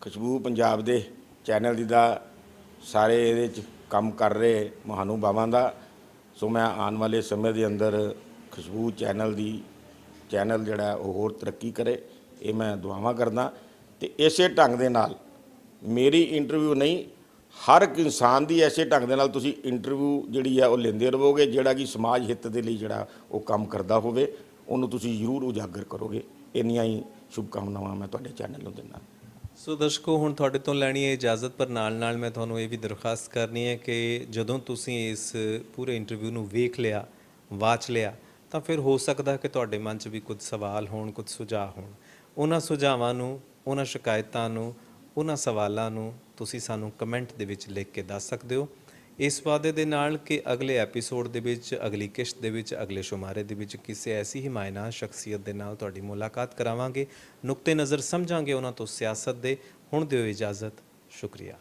ਖੁਸ਼ਬੂ ਪੰਜਾਬ ਦੇ ਚੈਨਲ ਦੀ ਦਾ, ਸਾਰੇ ਇਹਦੇ 'ਚ ਕੰਮ ਕਰ ਰਹੇ ਮਹਾਨੂਭਾਵਾਂ ਦਾ। ਸੋ ਮੈਂ ਆਉਣ ਵਾਲੇ ਸਮੇਂ ਦੇ ਅੰਦਰ ਖੁਸ਼ਬੂ ਚੈਨਲ ਜਿਹੜਾ ਉਹ ਹੋਰ ਤਰੱਕੀ ਕਰੇ, ਇਹ ਮੈਂ ਦੁਆਵਾਂ ਕਰਦਾ। ਤੇ ਇਸੇ ਢੰਗ ਦੇ ਨਾਲ ਮੇਰੀ ਇੰਟਰਵਿਊ ਨਹੀਂ, ਹਰ ਇੱਕ ਇਨਸਾਨ ਦੀ ਐਸੇ ਢੰਗ ਦੇ ਨਾਲ ਤੁਸੀਂ ਇੰਟਰਵਿਊ ਜਿਹੜੀ ਹੈ ਉਹ ਲੈਂਦੇ ਰਹੋਗੇ। ਜਿਹੜਾ ਕਿ ਸਮਾਜ ਹਿੱਤ ਦੇ ਲਈ ਜਿਹੜਾ ਉਹ ਕੰਮ ਕਰਦਾ ਹੋਵੇ ਉਹਨੂੰ ਤੁਸੀਂ ਜ਼ਰੂਰ ਉਜਾਗਰ ਕਰੋਗੇ। ਇੰਨੀਆਂ ਹੀ ਸ਼ੁਭਕਾਮਨਾਵਾਂ ਮੈਂ ਤੁਹਾਡੇ ਚੈਨਲ ਨੂੰ ਦਿੰਦਾ। ਸੋ ਦਰਸ਼ਕੋ, ਹੁਣ ਤੁਹਾਡੇ ਤੋਂ ਲੈਣੀ ਹੈ ਇਜਾਜ਼ਤ, ਪਰ ਨਾਲ ਮੈਂ ਤੁਹਾਨੂੰ ਇਹ ਵੀ ਦਰਖਾਸਤ ਕਰਨੀ ਹੈ ਕਿ ਜਦੋਂ ਤੁਸੀਂ ਇਸ ਪੂਰੇ ਇੰਟਰਵਿਊ ਨੂੰ ਵੇਖ ਲਿਆ, ਵਾਚ ਲਿਆ, ਤਾਂ ਫਿਰ ਹੋ ਸਕਦਾ ਕਿ ਤੁਹਾਡੇ ਮਨ 'ਚ ਵੀ ਕੁਝ ਸਵਾਲ ਹੋਣ, ਕੁਝ ਸੁਝਾਅ ਹੋਣ। ਉਹਨਾਂ ਸੁਝਾਵਾਂ ਨੂੰ, ਉਹਨਾਂ ਸ਼ਿਕਾਇਤਾਂ ਨੂੰ, ਉਹਨਾਂ ਸਵਾਲਾਂ ਨੂੰ ਤੁਸੀਂ ਸਾਨੂੰ ਕਮੈਂਟ ਦੇ ਵਿੱਚ ਲਿਖ ਕੇ ਦੱਸ ਸਕਦੇ ਹੋ, ਇਸ ਵਾਅਦੇ ਦੇ ਨਾਲ ਕਿ ਅਗਲੇ ਐਪੀਸੋਡ ਦੇ ਵਿੱਚ, ਅਗਲੀ ਕਿਸ਼ਤ ਦੇ ਵਿੱਚ, ਅਗਲੇ ਸ਼ੁਮਾਰੇ ਦੇ ਵਿੱਚ ਕਿਸੇ ਐਸੀ ਹੀ ਮਾਇਨਾ ਸ਼ਖਸੀਅਤ ਦੇ ਨਾਲ ਤੁਹਾਡੀ ਮੁਲਾਕਾਤ ਕਰਾਵਾਂਗੇ, ਨੁਕਤੇ ਨਜ਼ਰ ਸਮਝਾਂਗੇ ਉਹਨਾਂ ਤੋਂ ਸਿਆਸਤ ਦੇ। ਹੁਣ ਦਿਓ ਇਜਾਜ਼ਤ। ਸ਼ੁਕਰੀਆ।